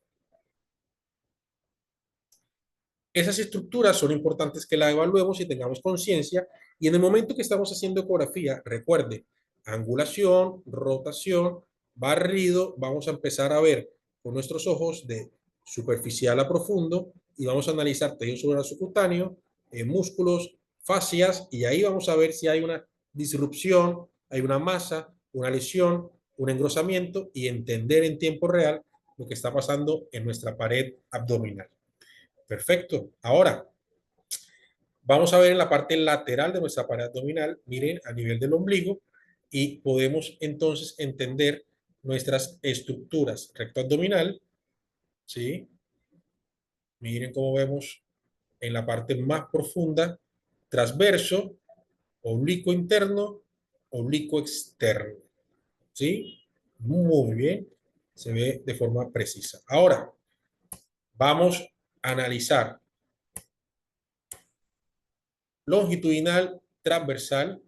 Esas estructuras son importantes que las evaluemos y tengamos conciencia. Y en el momento que estamos haciendo ecografía, recuerde, angulación, rotación, barrido, vamos a empezar a ver con nuestros ojos de superficial a profundo y vamos a analizar tejido celular subcutáneo, músculos, fascias, y ahí vamos a ver si hay una disrupción, hay una masa, una lesión, un engrosamiento y entender en tiempo real lo que está pasando en nuestra pared abdominal. Perfecto. Ahora, vamos a ver en la parte lateral de nuestra pared abdominal, miren, a nivel del ombligo, y podemos entonces entender nuestras estructuras. Recto abdominal, ¿sí? Miren cómo vemos en la parte más profunda, transverso, oblicuo interno, oblicuo externo, ¿sí? Muy bien, se ve de forma precisa. Ahora, vamos a analizar longitudinal, transversal,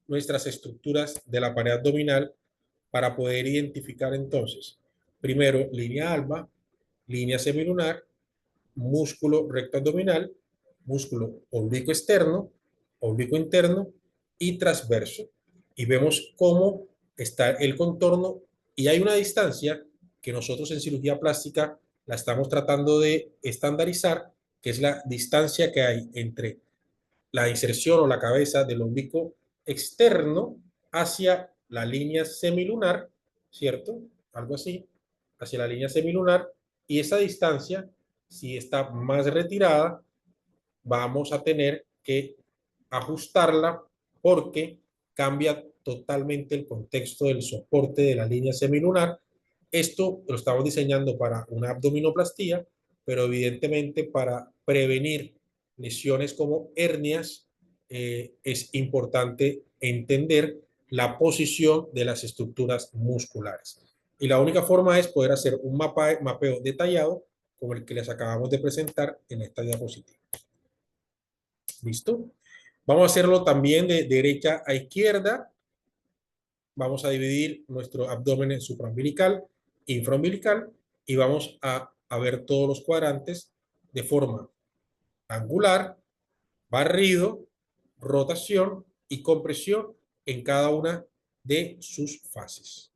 nuestras estructuras de la pared abdominal para poder identificar entonces, primero, línea alba, línea semilunar, músculo recto abdominal, músculo oblicuo externo, oblicuo interno y transverso. Y vemos cómo está el contorno y hay una distancia que nosotros en cirugía plástica la estamos tratando de estandarizar, que es la distancia que hay entre la inserción o la cabeza del oblicuo externo hacia la línea semilunar, ¿cierto? Algo así, hacia la línea semilunar, y esa distancia, si está más retirada, vamos a tener que ajustarla porque cambia totalmente el contexto del soporte de la línea semilunar. Esto lo estamos diseñando para una abdominoplastía, pero evidentemente para prevenir lesiones como hernias, es importante entender la posición de las estructuras musculares. Y la única forma es poder hacer un mapeo detallado como el que les acabamos de presentar en esta diapositiva. ¿Listo? Vamos a hacerlo también de derecha a izquierda. Vamos a dividir nuestro abdomen en supraumbilical, infraumbilical y vamos a ver todos los cuadrantes de forma angular, barrido, rotación y compresión en cada una de sus fases.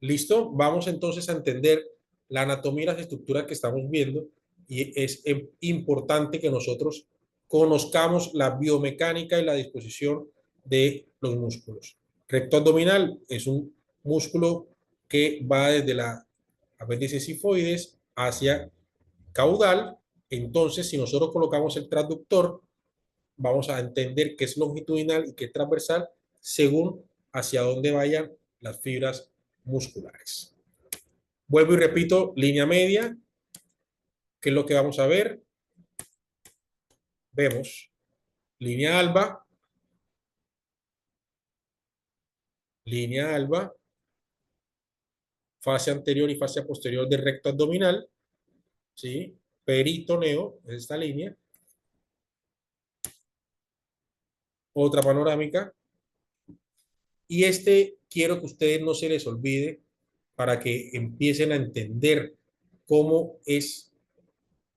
¿Listo? Vamos entonces a entender la anatomía y las estructuras que estamos viendo y es importante que nosotros conozcamos la biomecánica y la disposición de los músculos. Recto abdominal es un músculo que va desde la apéndice sifoides hacia caudal. Entonces, si nosotros colocamos el transductor, vamos a entender qué es longitudinal y qué es transversal según hacia dónde vayan las fibras musculares. Vuelvo y repito, línea media, ¿qué es lo que vamos a ver? Vemos línea alba, fase anterior y fase posterior del recto abdominal, ¿sí? Peritoneo, es esta línea. Otra panorámica. Y quiero que ustedes no se les olvide para que empiecen a entender cómo es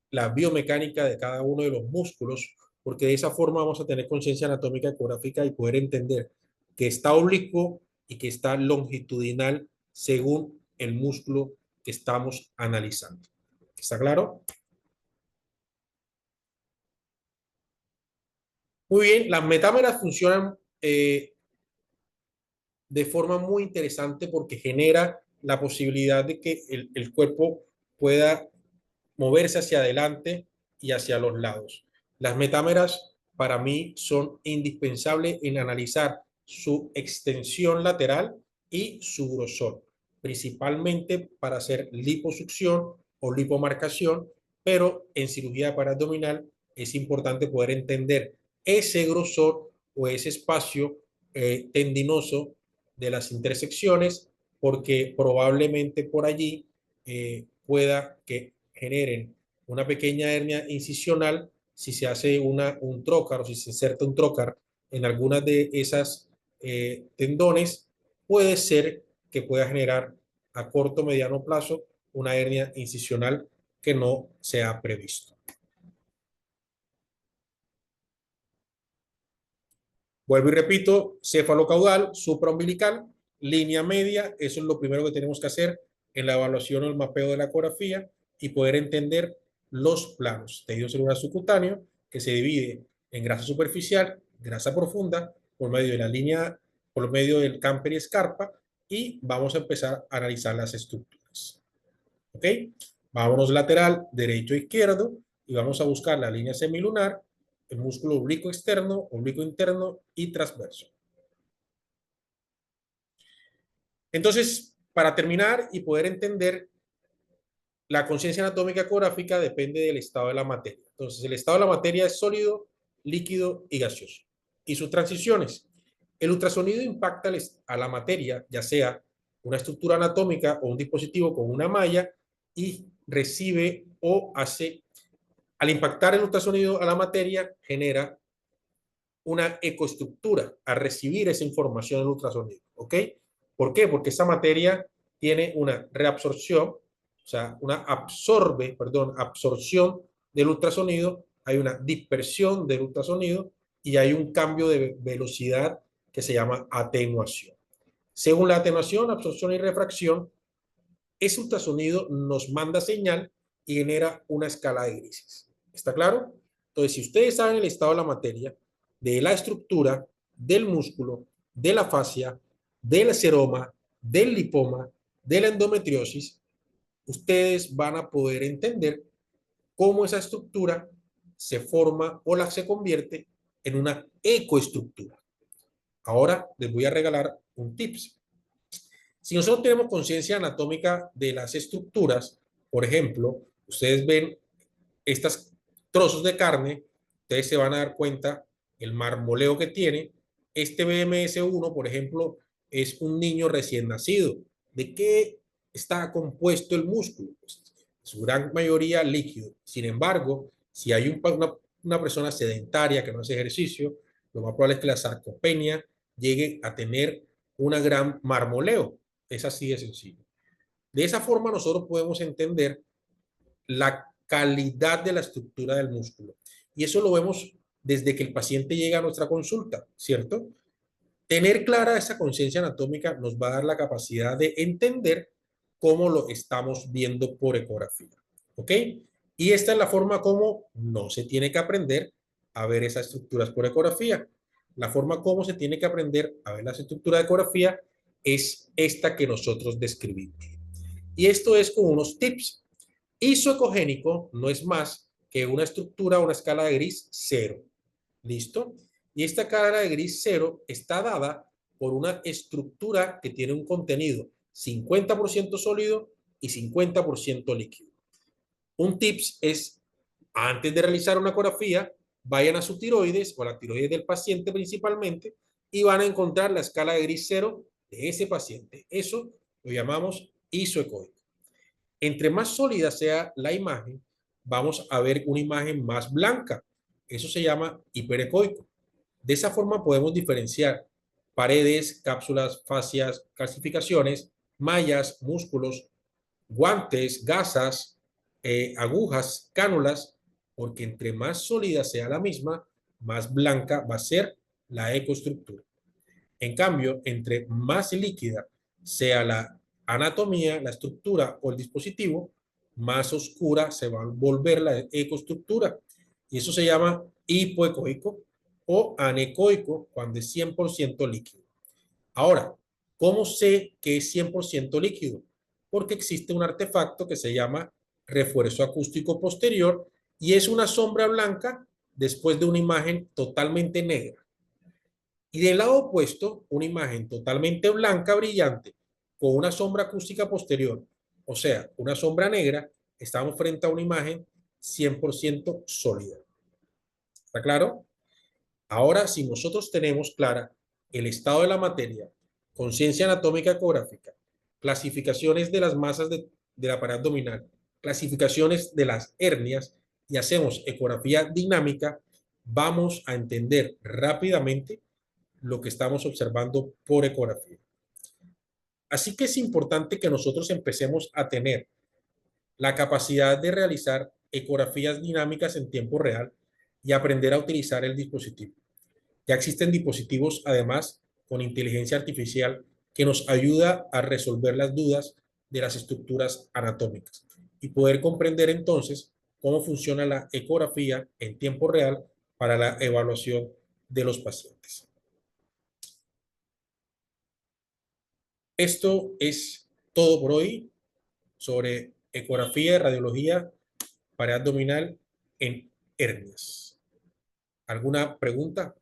la biomecánica de cada uno de los músculos, porque de esa forma vamos a tener conciencia anatómica ecográfica y poder entender que está oblicuo y que está longitudinal según el músculo que estamos analizando. ¿Está claro? Muy bien, las metámeras funcionan de forma muy interesante porque genera la posibilidad de que el cuerpo pueda moverse hacia adelante y hacia los lados. Las metámeras para mí son indispensables en analizar su extensión lateral y su grosor, principalmente para hacer liposucción o lipomarcación, pero en cirugía paraabdominal es importante poder entender ese grosor o ese espacio tendinoso de las intersecciones, porque probablemente por allí pueda que generen una pequeña hernia incisional si se hace un trocar o si se inserta un trocar en algunas de esas tendones, puede ser que pueda generar a corto o mediano plazo una hernia incisional que no se ha previsto. Vuelvo y repito, cefalocaudal, supraumbilical, línea media, eso es lo primero que tenemos que hacer en la evaluación o el mapeo de la ecografía y poder entender los planos. Tejido celular subcutáneo, que se divide en grasa superficial, grasa profunda, por medio de la línea, por medio del camper y escarpa, y vamos a empezar a analizar las estructuras. ¿Ok? Vámonos lateral, derecho e izquierdo, y vamos a buscar la línea semilunar, el músculo oblicuo externo, oblicuo interno y transverso. Entonces, para terminar y poder entender, la conciencia anatómica ecográfica depende del estado de la materia. Entonces, el estado de la materia es sólido, líquido y gaseoso. Y sus transiciones. El ultrasonido impacta a la materia, ya sea una estructura anatómica o un dispositivo con una malla, y recibe o hace, al impactar el ultrasonido a la materia, genera una ecoestructura a recibir esa información del ultrasonido. ¿Ok? ¿Por qué? Porque esa materia tiene una reabsorción, o sea, absorción del ultrasonido, hay una dispersión del ultrasonido y hay un cambio de velocidad que se llama atenuación. Según la atenuación, absorción y refracción, ese ultrasonido nos manda señal y genera una escala de grises. ¿Está claro? Entonces, si ustedes saben el estado de la materia, de la estructura, del músculo, de la fascia, del seroma, del lipoma, de la endometriosis, ustedes van a poder entender cómo esa estructura se forma o se convierte en una ecoestructura. Ahora les voy a regalar un tips. Si nosotros tenemos conciencia anatómica de las estructuras, por ejemplo, ustedes ven estos trozos de carne, ustedes se van a dar cuenta el marmoleo que tiene. Este BMS1, por ejemplo, es un niño recién nacido. ¿De qué está compuesto el músculo? Pues, su gran mayoría líquido. Sin embargo, si hay una persona sedentaria que no hace ejercicio, lo más probable es que la sarcopenia llegue a tener una gran marmoleo. Es así de sencillo. De esa forma nosotros podemos entender la calidad de la estructura del músculo. Y eso lo vemos desde que el paciente llega a nuestra consulta, ¿cierto? Tener clara esa conciencia anatómica nos va a dar la capacidad de entender cómo lo estamos viendo por ecografía. ¿Ok? Y esta es la forma como no se tiene que aprender a ver esas estructuras por ecografía. La forma como se tiene que aprender a ver las estructuras de ecografía es esta que nosotros describimos. Y esto es con unos tips. Isoecogénico no es más que una estructura, una escala de gris 0. ¿Listo? Y esta escala de gris 0 está dada por una estructura que tiene un contenido 50% sólido y 50% líquido. Un tips es, antes de realizar una ecografía, vayan a su tiroides o a la tiroides del paciente principalmente y van a encontrar la escala de gris 0 de ese paciente. Eso lo llamamos isoecogénico. Entre más sólida sea la imagen, vamos a ver una imagen más blanca. Eso se llama hiperecoico. De esa forma podemos diferenciar paredes, cápsulas, fascias, calcificaciones, mallas, músculos, guantes, gasas, agujas, cánulas, porque entre más sólida sea la misma, más blanca va a ser la ecoestructura. En cambio, entre más líquida sea la anatomía, la estructura o el dispositivo, más oscura se va a volver la ecoestructura. Y eso se llama hipoecoico o anecoico cuando es 100% líquido. Ahora, ¿cómo sé que es 100% líquido? Porque existe un artefacto que se llama refuerzo acústico posterior y es una sombra blanca después de una imagen totalmente negra. Y del lado opuesto, una imagen totalmente blanca, brillante, con una sombra acústica posterior, o sea, una sombra negra, estamos frente a una imagen 100% sólida. ¿Está claro? Ahora, si nosotros tenemos clara el estado de la materia, conciencia anatómica ecográfica, clasificaciones de las masas de la pared abdominal, clasificaciones de las hernias y hacemos ecografía dinámica, vamos a entender rápidamente lo que estamos observando por ecografía. Así que es importante que nosotros empecemos a tener la capacidad de realizar ecografías dinámicas en tiempo real y aprender a utilizar el dispositivo. Ya existen dispositivos, además, con inteligencia artificial que nos ayuda a resolver las dudas de las estructuras anatómicas y poder comprender entonces cómo funciona la ecografía en tiempo real para la evaluación de los pacientes. Esto es todo por hoy sobre ecografía y radiología pared abdominal en hernias. ¿Alguna pregunta?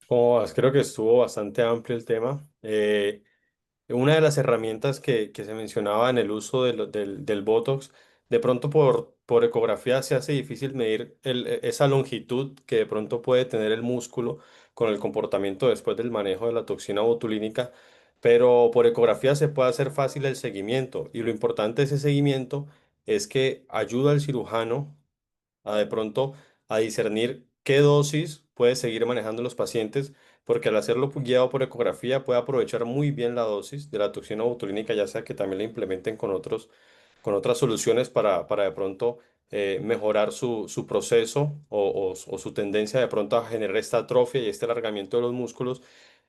¿Cómo vas? Creo que estuvo bastante amplio el tema. Una de las herramientas que se mencionaba en el uso del Botox, de pronto por ecografía se hace difícil medir esa longitud que de pronto puede tener el músculo con el comportamiento después del manejo de la toxina botulínica, pero por ecografía se puede hacer fácil el seguimiento y lo importante de ese seguimiento es que ayuda al cirujano a de pronto a discernir qué dosis puede seguir manejando los pacientes, porque al hacerlo guiado por ecografía puede aprovechar muy bien la dosis de la toxina botulínica, ya sea que también la implementen con otras soluciones para de pronto mejorar su proceso o su tendencia de pronto a generar esta atrofia y este alargamiento de los músculos.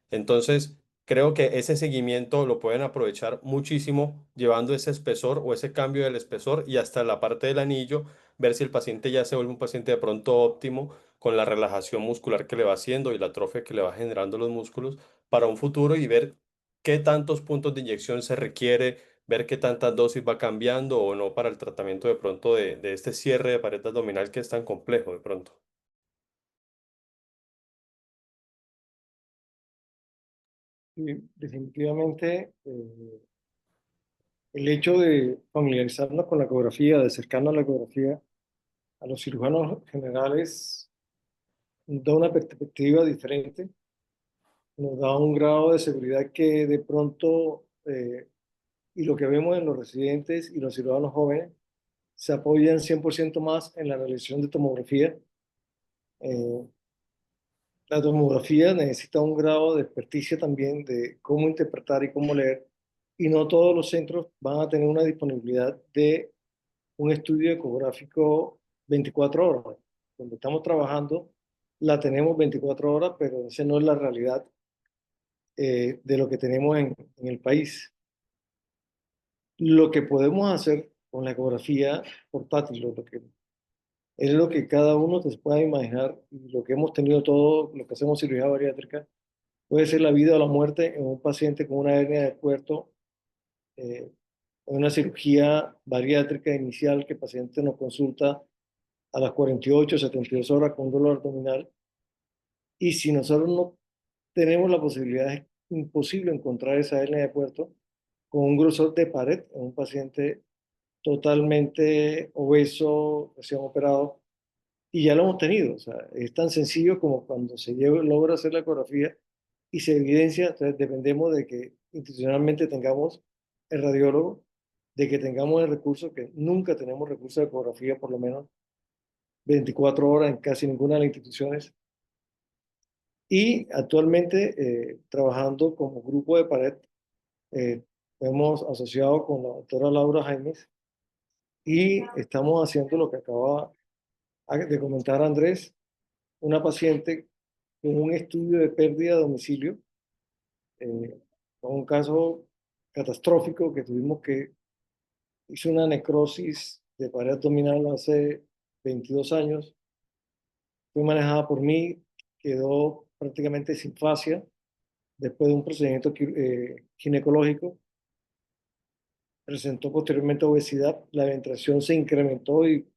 Entonces, creo que ese seguimiento lo pueden aprovechar muchísimo llevando ese espesor o ese cambio del espesor y hasta la parte del anillo, ver si el paciente ya se vuelve un paciente de pronto óptimo con la relajación muscular que le va haciendo y la atrofia que le va generando los músculos para un futuro y ver qué tantos puntos de inyección se requiere, ver qué tantas dosis va cambiando o no para el tratamiento de pronto de este cierre de pared abdominal que es tan complejo de pronto. Y definitivamente el hecho de familiarizarnos con la ecografía, de acercarnos a la ecografía, a los cirujanos generales, nos da una perspectiva diferente, nos da un grado de seguridad que de pronto, y lo que vemos en los residentes y los cirujanos jóvenes, se apoyan 100% más en la realización de tomografía. Eh, la tomografía necesita un grado de experticia también de cómo interpretar y cómo leer, y no todos los centros van a tener una disponibilidad de un estudio ecográfico 24 horas. Donde estamos trabajando, la tenemos 24 horas, pero esa no es la realidad de lo que tenemos en el país. Lo que podemos hacer con la ecografía portátil, lo que es lo que cada uno se pueda imaginar, y lo que hemos tenido todos, lo que hacemos cirugía bariátrica, puede ser la vida o la muerte en un paciente con una hernia de puerto, en una cirugía bariátrica inicial que el paciente nos consulta a las 48, 72 horas con dolor abdominal. Y si nosotros no tenemos la posibilidad, es imposible encontrar esa hernia de puerto con un grosor de pared en un paciente totalmente obeso, recién operado, y ya lo hemos tenido. O sea, es tan sencillo como cuando logra hacer la ecografía y se evidencia. Entonces dependemos de que institucionalmente tengamos el radiólogo, de que tengamos el recurso, que nunca tenemos recursos de ecografía, por lo menos 24 horas en casi ninguna de las instituciones. Y actualmente, trabajando como grupo de pared, eh, hemos asociado con la doctora Laura Jaimes y estamos haciendo lo que acaba de comentar Andrés, una paciente con un estudio de pérdida de domicilio, con un caso catastrófico que tuvimos que hizo una necrosis de pared abdominal hace 22 años, fue manejada por mí, quedó prácticamente sin fascia, después de un procedimiento ginecológico, presentó posteriormente obesidad, la ventración se incrementó y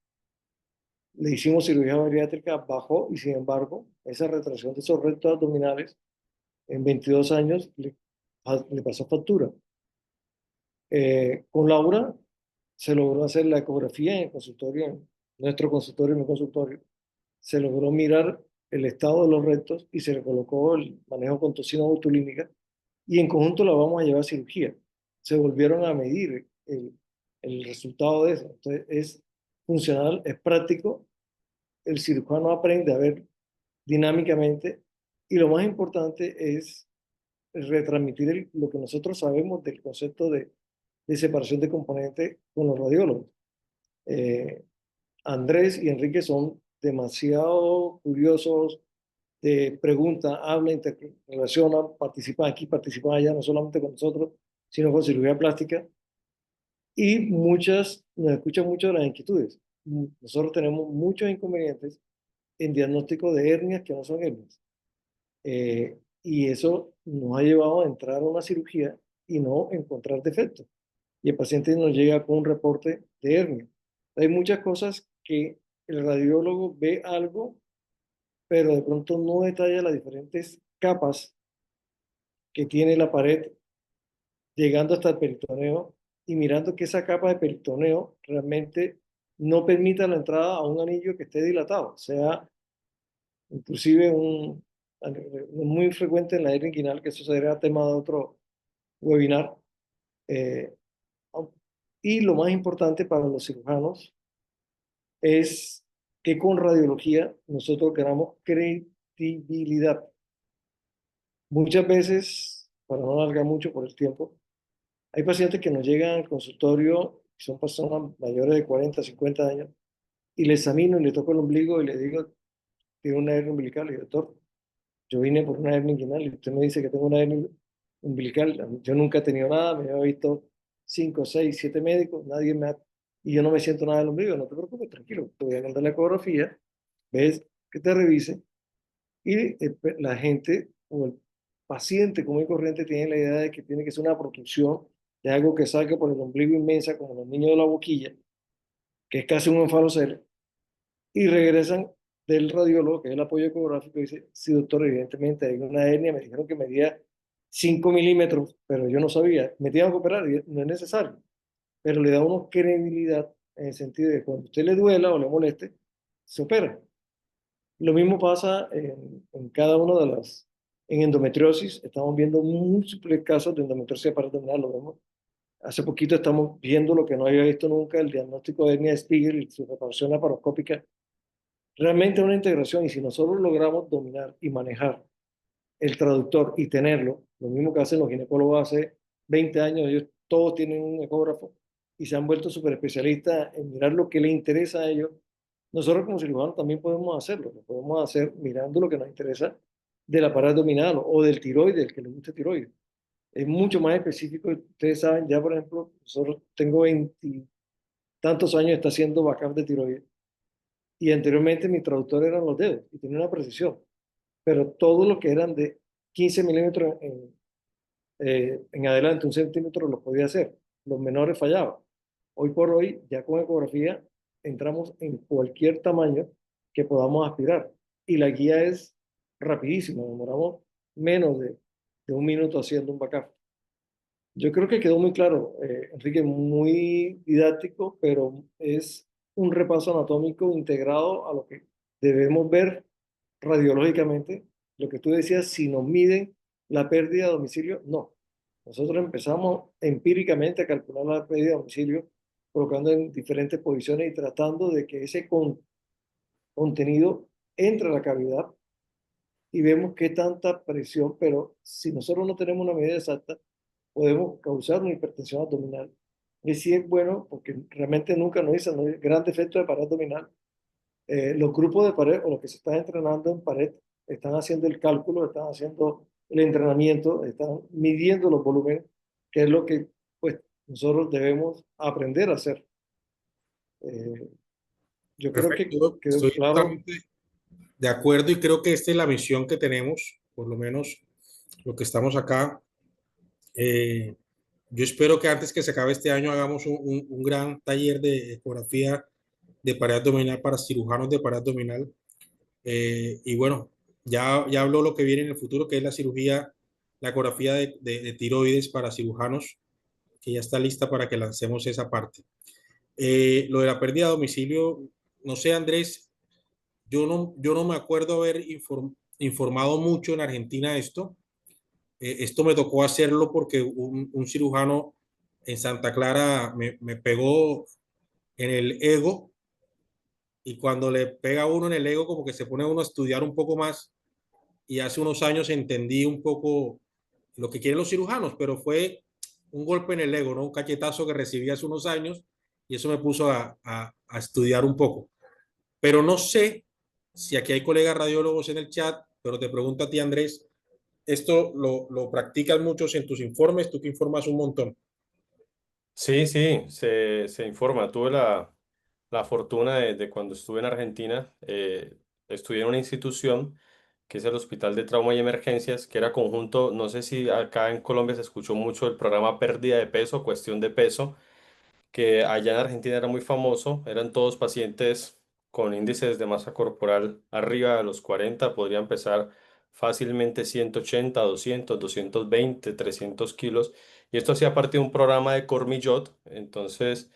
le hicimos cirugía bariátrica, bajó y sin embargo esa retracción de esos rectos abdominales en 22 años le pasó factura. Con Laura se logró hacer la ecografía en el consultorio, en nuestro consultorio, en mi consultorio. Se logró mirar el estado de los rectos y se le colocó el manejo con toxina botulínica y en conjunto la vamos a llevar a cirugía. Se volvieron a medir el resultado de eso. Entonces es funcional, es práctico, el cirujano aprende a ver dinámicamente y lo más importante es retransmitir lo que nosotros sabemos del concepto de separación de componentes con los radiólogos. Andrés y Enrique son demasiado curiosos, preguntan, hablan, relacionan, participan aquí, participan allá, no solamente con nosotros, sino con cirugía plástica. Y nos escuchan mucho de las inquietudes. Nosotros tenemos muchos inconvenientes en diagnóstico de hernias que no son hernias. Y eso nos ha llevado a entrar a una cirugía y no encontrar defectos. Y el paciente nos llega con un reporte de hernia. Hay muchas cosas que el radiólogo ve algo, pero de pronto no detalla las diferentes capas que tiene la pared, llegando hasta el peritoneo y mirando que esa capa de peritoneo realmente no permita la entrada a un anillo que esté dilatado, sea inclusive muy frecuente en la hernia inguinal, que eso sería tema de otro webinar. Eh, y lo más importante para los cirujanos es que con radiología nosotros ganamos credibilidad. Muchas veces, para no alargar mucho por el tiempo, hay pacientes que nos llegan al consultorio, son personas mayores de 40, 50 años, y le examino y le toco el ombligo y le digo, tiene una hernia umbilical. Y doctor, yo vine por una hernia inguinal y usted me dice que tengo una hernia umbilical. Yo nunca he tenido nada, me he visto 5, 6, 7 médicos, nadie me ha... Y yo no me siento nada del ombligo. No te preocupes, tranquilo, te voy a mandar la ecografía, ves que te revise y la gente o el paciente común y corriente tiene la idea de que tiene que ser una protrusión de algo que salga por el ombligo inmensa, como los niños de la boquilla, que es casi un enfalocele, y regresan del radiólogo, que es el apoyo ecográfico, y dice, sí, doctor, evidentemente hay una hernia, me dijeron que medía 5 milímetros, pero yo no sabía, me tenían que operar, y no es necesario, pero le da una credibilidad en el sentido de que cuando usted le duela o le moleste, se opera. Lo mismo pasa en cada una de las... En endometriosis, estamos viendo múltiples casos de endometriosis abdominal, lo vemos. Hace poquito estamos viendo lo que no había visto nunca, el diagnóstico de hernia de Spiegel y su reparación laparoscópica. Realmente una integración, y si nosotros logramos dominar y manejar el traductor y tenerlo, lo mismo que hacen los ginecólogos hace 20 años, ellos todos tienen un ecógrafo y se han vuelto súper especialistas en mirar lo que les interesa a ellos. Nosotros como cirujanos también podemos hacerlo, lo podemos hacer mirando lo que nos interesa de la pared abdominal o del tiroides, el que le guste tiroides. Es mucho más específico. Ustedes saben, ya por ejemplo, nosotros tengo 20 tantos años está haciendo backup de tiroides y anteriormente mi traductor eran los dedos y tenía una precisión, pero todo lo que eran de 15 milímetros en adelante, un centímetro, lo podía hacer. Los menores fallaban. Hoy por hoy, ya con ecografía, entramos en cualquier tamaño que podamos aspirar. Y la guía es rapidísima, demoramos menos de un minuto haciendo un backup. Yo creo que quedó muy claro, Enrique, muy didáctico, pero es un repaso anatómico integrado a lo que debemos ver radiológicamente. Lo que tú decías, si nos miden la pérdida de domicilio, no. Nosotros empezamos empíricamente a calcular la pérdida de domicilio, colocando en diferentes posiciones y tratando de que ese contenido entre a la cavidad y vemos qué tanta presión, pero si nosotros no tenemos una medida exacta, podemos causar una hipertensión abdominal. Y sí es bueno, porque realmente nunca nos dicen, no hay gran defecto de pared abdominal. Los grupos de pared o los que se están entrenando en pared están haciendo el cálculo, están haciendo el entrenamiento, están midiendo los volúmenes, que es lo que pues, nosotros debemos aprender a hacer. Yo creo que Perfecto, quedó estoy claro. totalmente de acuerdo y creo que esta es la misión que tenemos, por lo menos lo que estamos acá. Eh, yo espero que antes que se acabe este año hagamos un gran taller de ecografía de pared abdominal para cirujanos de pared abdominal. Y bueno, ya habló lo que viene en el futuro, que es la cirugía, la ecografía de tiroides para cirujanos, que ya está lista para que lancemos esa parte. Lo de la pérdida de domicilio, no sé, Andrés, yo no me acuerdo haber informado mucho en Argentina de esto. Esto me tocó hacerlo porque un cirujano en Santa Clara me pegó en el ego, y cuando le pega a uno en el ego como que se pone uno a estudiar un poco más, y hace unos años entendí un poco lo que quieren los cirujanos, pero fue un golpe en el ego, ¿no? Un cachetazo que recibí hace unos años, y eso me puso a estudiar un poco. Pero no sé si aquí hay colegas radiólogos en el chat, pero te pregunto a ti, Andrés, ¿esto lo practicas muchos en tus informes? Tú que informas un montón. Sí, sí, se informa. Tuve la fortuna de cuando estuve en Argentina, estudié en una institución que es el Hospital de Trauma y Emergencias, que era conjunto, no sé si acá en Colombia se escuchó mucho el programa Pérdida de Peso, Cuestión de Peso, que allá en Argentina era muy famoso, eran todos pacientes con índices de masa corporal arriba de los 40, podría empezar fácilmente 180, 200, 220, 300 kilos, y esto hacía parte de un programa de Cormillot. Entonces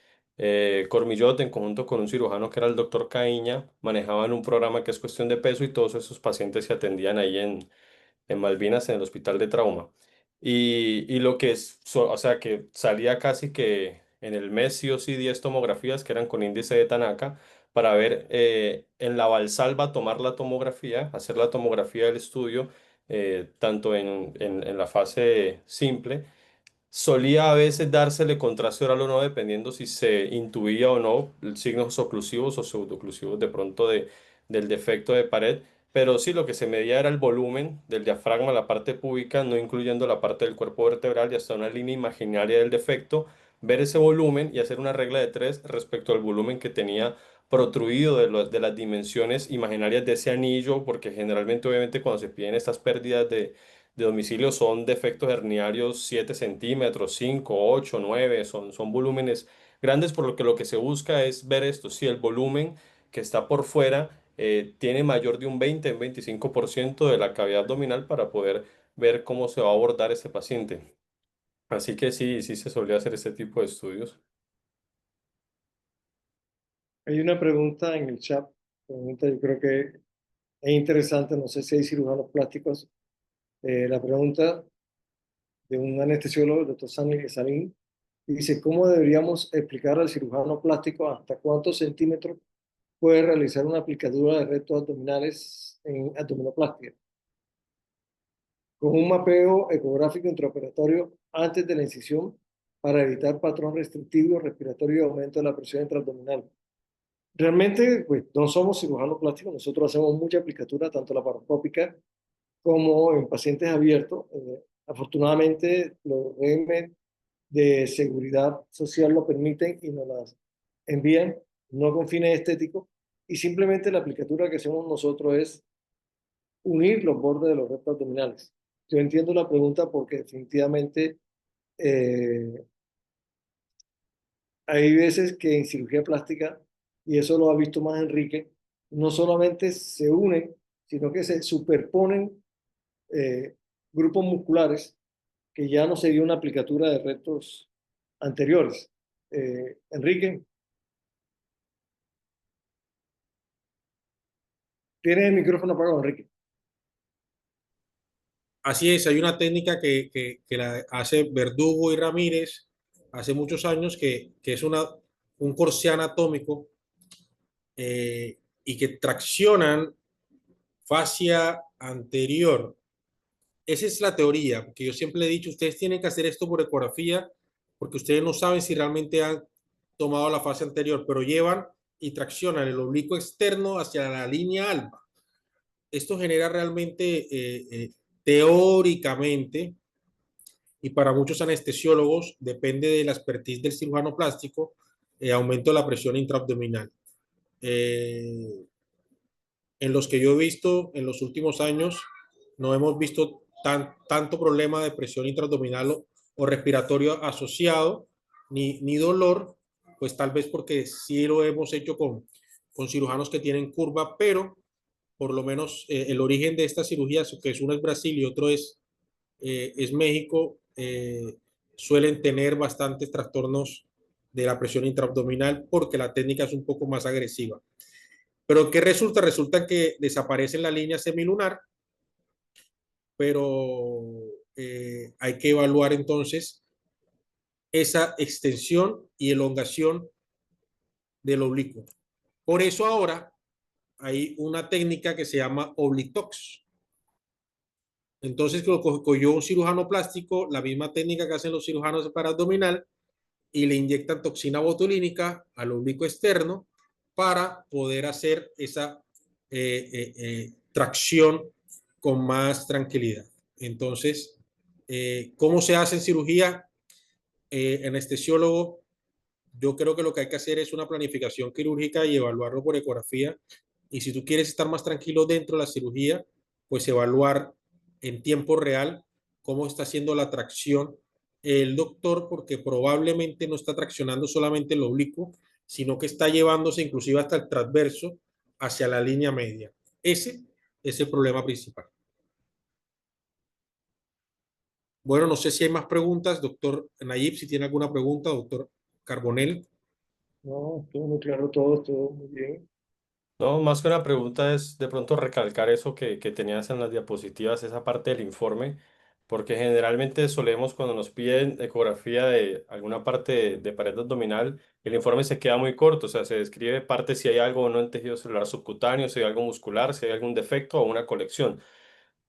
Cormillot en conjunto con un cirujano que era el doctor Caíña manejaban un programa que es Cuestión de Peso, y todos esos pacientes se atendían ahí en Malvinas, en el hospital de trauma. Y lo que es, o sea, que salía casi que en el mes sí o sí 10 tomografías que eran con índice de Tanaka para ver en la valsalva, tomar la tomografía, hacer la tomografía del estudio, tanto en la fase simple. Solía a veces dársele contraste oral o no, dependiendo si se intuía o no signos oclusivos o pseudoclusivos de pronto del defecto de pared. Pero sí, lo que se medía era el volumen del diafragma, la parte púbica, no incluyendo la parte del cuerpo vertebral, y hasta una línea imaginaria del defecto, ver ese volumen y hacer una regla de 3 respecto al volumen que tenía protruido de las dimensiones imaginarias de ese anillo, porque generalmente, obviamente, cuando se piden estas pérdidas de domicilio son defectos herniarios 7 centímetros, 5, 8, 9, son volúmenes grandes, por lo que se busca es ver esto, si el volumen que está por fuera tiene mayor de un 20, un 25% de la cavidad abdominal para poder ver cómo se va a abordar ese paciente. Así que sí, sí se solía hacer este tipo de estudios. Hay una pregunta en el chat, pregunta yo creo que es interesante, no sé si hay cirujanos plásticos. La pregunta de un anestesiólogo, el doctor Sanín, dice, ¿cómo deberíamos explicar al cirujano plástico hasta cuántos centímetros puede realizar una aplicadura de retos abdominales en abdominoplastia, con un mapeo ecográfico intraoperatorio antes de la incisión para evitar patrón restrictivo, respiratorio y aumento de la presión intraabdominal? Realmente, pues no somos cirujanos plásticos, nosotros hacemos mucha aplicatura, tanto laparoscópica como en pacientes abiertos. Afortunadamente, los regímenes de seguridad social lo permiten y nos las envían, no con fines estéticos, y simplemente la aplicatura que hacemos nosotros es unir los bordes de los rectos abdominales. Yo entiendo la pregunta porque definitivamente eh, hay veces que en cirugía plástica, y eso lo ha visto más Enrique, no solamente se unen, sino que se superponen eh, grupos musculares que ya no se dio una aplicatura de rectos anteriores. Enrique, tienes el micrófono apagado, Enrique. Así es, hay una técnica que la hace Verdugo y Ramírez hace muchos años, que es un corsé anatómico, y que traccionan fascia anterior. Esa es la teoría, porque yo siempre le he dicho, ustedes tienen que hacer esto por ecografía, porque ustedes no saben si realmente han tomado la fascia anterior, pero llevan y traccionan el oblicuo externo hacia la línea alba. Esto genera realmente, teóricamente, y para muchos anestesiólogos, depende de la expertise del cirujano plástico, aumento de la presión intraabdominal. En los que yo he visto en los últimos años, no hemos visto tanto problema de presión intraabdominal o respiratorio asociado, ni dolor, pues tal vez porque sí lo hemos hecho con cirujanos que tienen curva, pero por lo menos el origen de estas cirugías, que uno es Brasil y otro es México, suelen tener bastantes trastornos de la presión intraabdominal porque la técnica es un poco más agresiva. Pero ¿qué resulta? Resulta que desaparece la línea semilunar, pero hay que evaluar entonces esa extensión y elongación del oblicuo. Por eso ahora hay una técnica que se llama Oblitox. Entonces, lo cogió un cirujano plástico, la misma técnica que hacen los cirujanos para abdominal, y le inyectan toxina botulínica al oblicuo externo para poder hacer esa tracción con más tranquilidad. Entonces, ¿cómo se hace en cirugía? Anestesiólogo, yo creo que lo que hay que hacer es una planificación quirúrgica y evaluarlo por ecografía. Y si tú quieres estar más tranquilo dentro de la cirugía, pues evaluar en tiempo real cómo está haciendo la tracción el doctor, porque probablemente no está traccionando solamente el oblicuo, sino que está llevándose inclusive hasta el transverso hacia la línea media. Ese es el problema principal. Bueno, no sé si hay más preguntas, doctor Nayib, si tiene alguna pregunta, doctor Carbonell. No, todo muy claro, todo muy bien. No, más que una pregunta es de pronto recalcar eso que tenías en las diapositivas, esa parte del informe, porque generalmente solemos cuando nos piden ecografía de alguna parte de pared abdominal, el informe se queda muy corto, o sea, se describe parte si hay algo o no en tejido celular subcutáneo, si hay algo muscular, si hay algún defecto o una colección.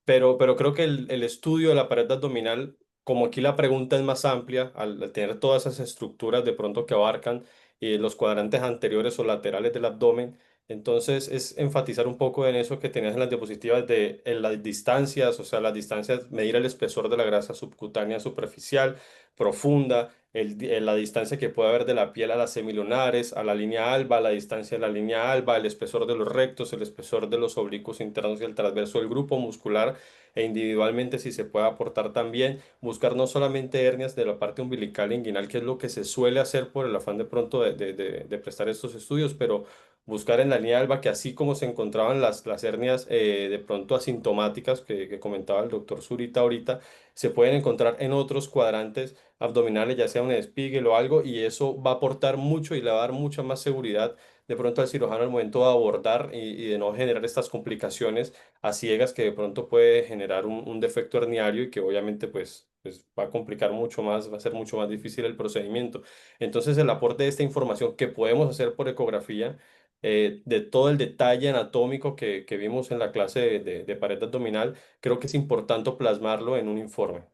Pero creo que el estudio de la pared abdominal, como aquí la pregunta es más amplia, al tener todas esas estructuras de pronto que abarcan los cuadrantes anteriores o laterales del abdomen, entonces es enfatizar un poco en eso que tenías en las diapositivas de en las distancias, o sea, las distancias, medir el espesor de la grasa subcutánea superficial, profunda, la distancia que puede haber de la piel a las semilunares, a la línea alba, la distancia de la línea alba, el espesor de los rectos, el espesor de los oblicuos internos y el transverso del grupo muscular e individualmente si se puede aportar también, buscar no solamente hernias de la parte umbilical e inguinal, que es lo que se suele hacer por el afán de pronto de prestar estos estudios, pero buscar en la línea alba que así como se encontraban las hernias de pronto asintomáticas que comentaba el doctor Zurita ahorita, se pueden encontrar en otros cuadrantes abdominales, ya sea un Spiegel o algo, y eso va a aportar mucho y le va a dar mucha más seguridad de pronto al cirujano al momento de abordar y de no generar estas complicaciones a ciegas que de pronto puede generar un defecto herniario y que obviamente pues va a complicar mucho más, va a ser mucho más difícil el procedimiento. Entonces el aporte de esta información que podemos hacer por ecografía, de todo el detalle anatómico que vimos en la clase de pared abdominal, creo que es importante plasmarlo en un informe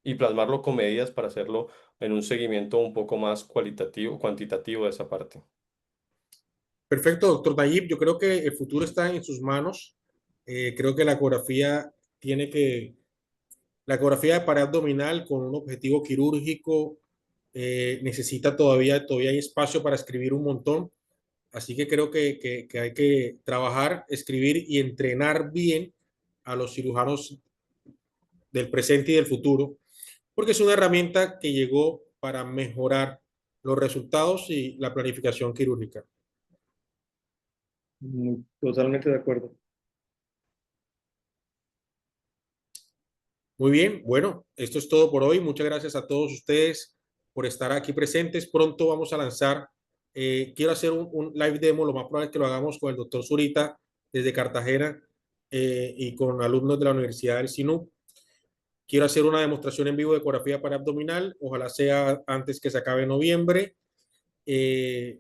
y plasmarlo con medidas para hacerlo en un seguimiento un poco más cualitativo, cuantitativo de esa parte. Perfecto, doctor Nayib. Yo creo que el futuro está en sus manos. Creo que la ecografía la ecografía de pared abdominal con un objetivo quirúrgico necesita todavía hay espacio para escribir un montón. Así que creo que hay que trabajar, escribir y entrenar bien a los cirujanos del presente y del futuro, porque es una herramienta que llegó para mejorar los resultados y la planificación quirúrgica. Totalmente de acuerdo. Muy bien, bueno, esto es todo por hoy. Muchas gracias a todos ustedes por estar aquí presentes. Pronto vamos a lanzar, quiero hacer un live demo, lo más probable es que lo hagamos con el doctor Zurita desde Cartagena y con alumnos de la Universidad del SINUC. Quiero hacer una demostración en vivo de ecografía para abdominal, ojalá sea antes que se acabe noviembre. Y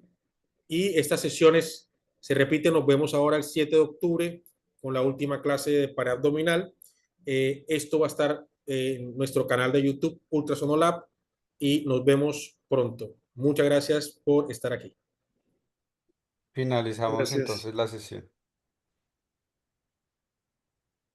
estas sesiones se repiten, nos vemos ahora el 7 de octubre con la última clase de pared abdominal. Esto va a estar en nuestro canal de YouTube, Ultrasonolab, y nos vemos pronto. Muchas gracias por estar aquí. Finalizamos Gracias. entonces la sesión.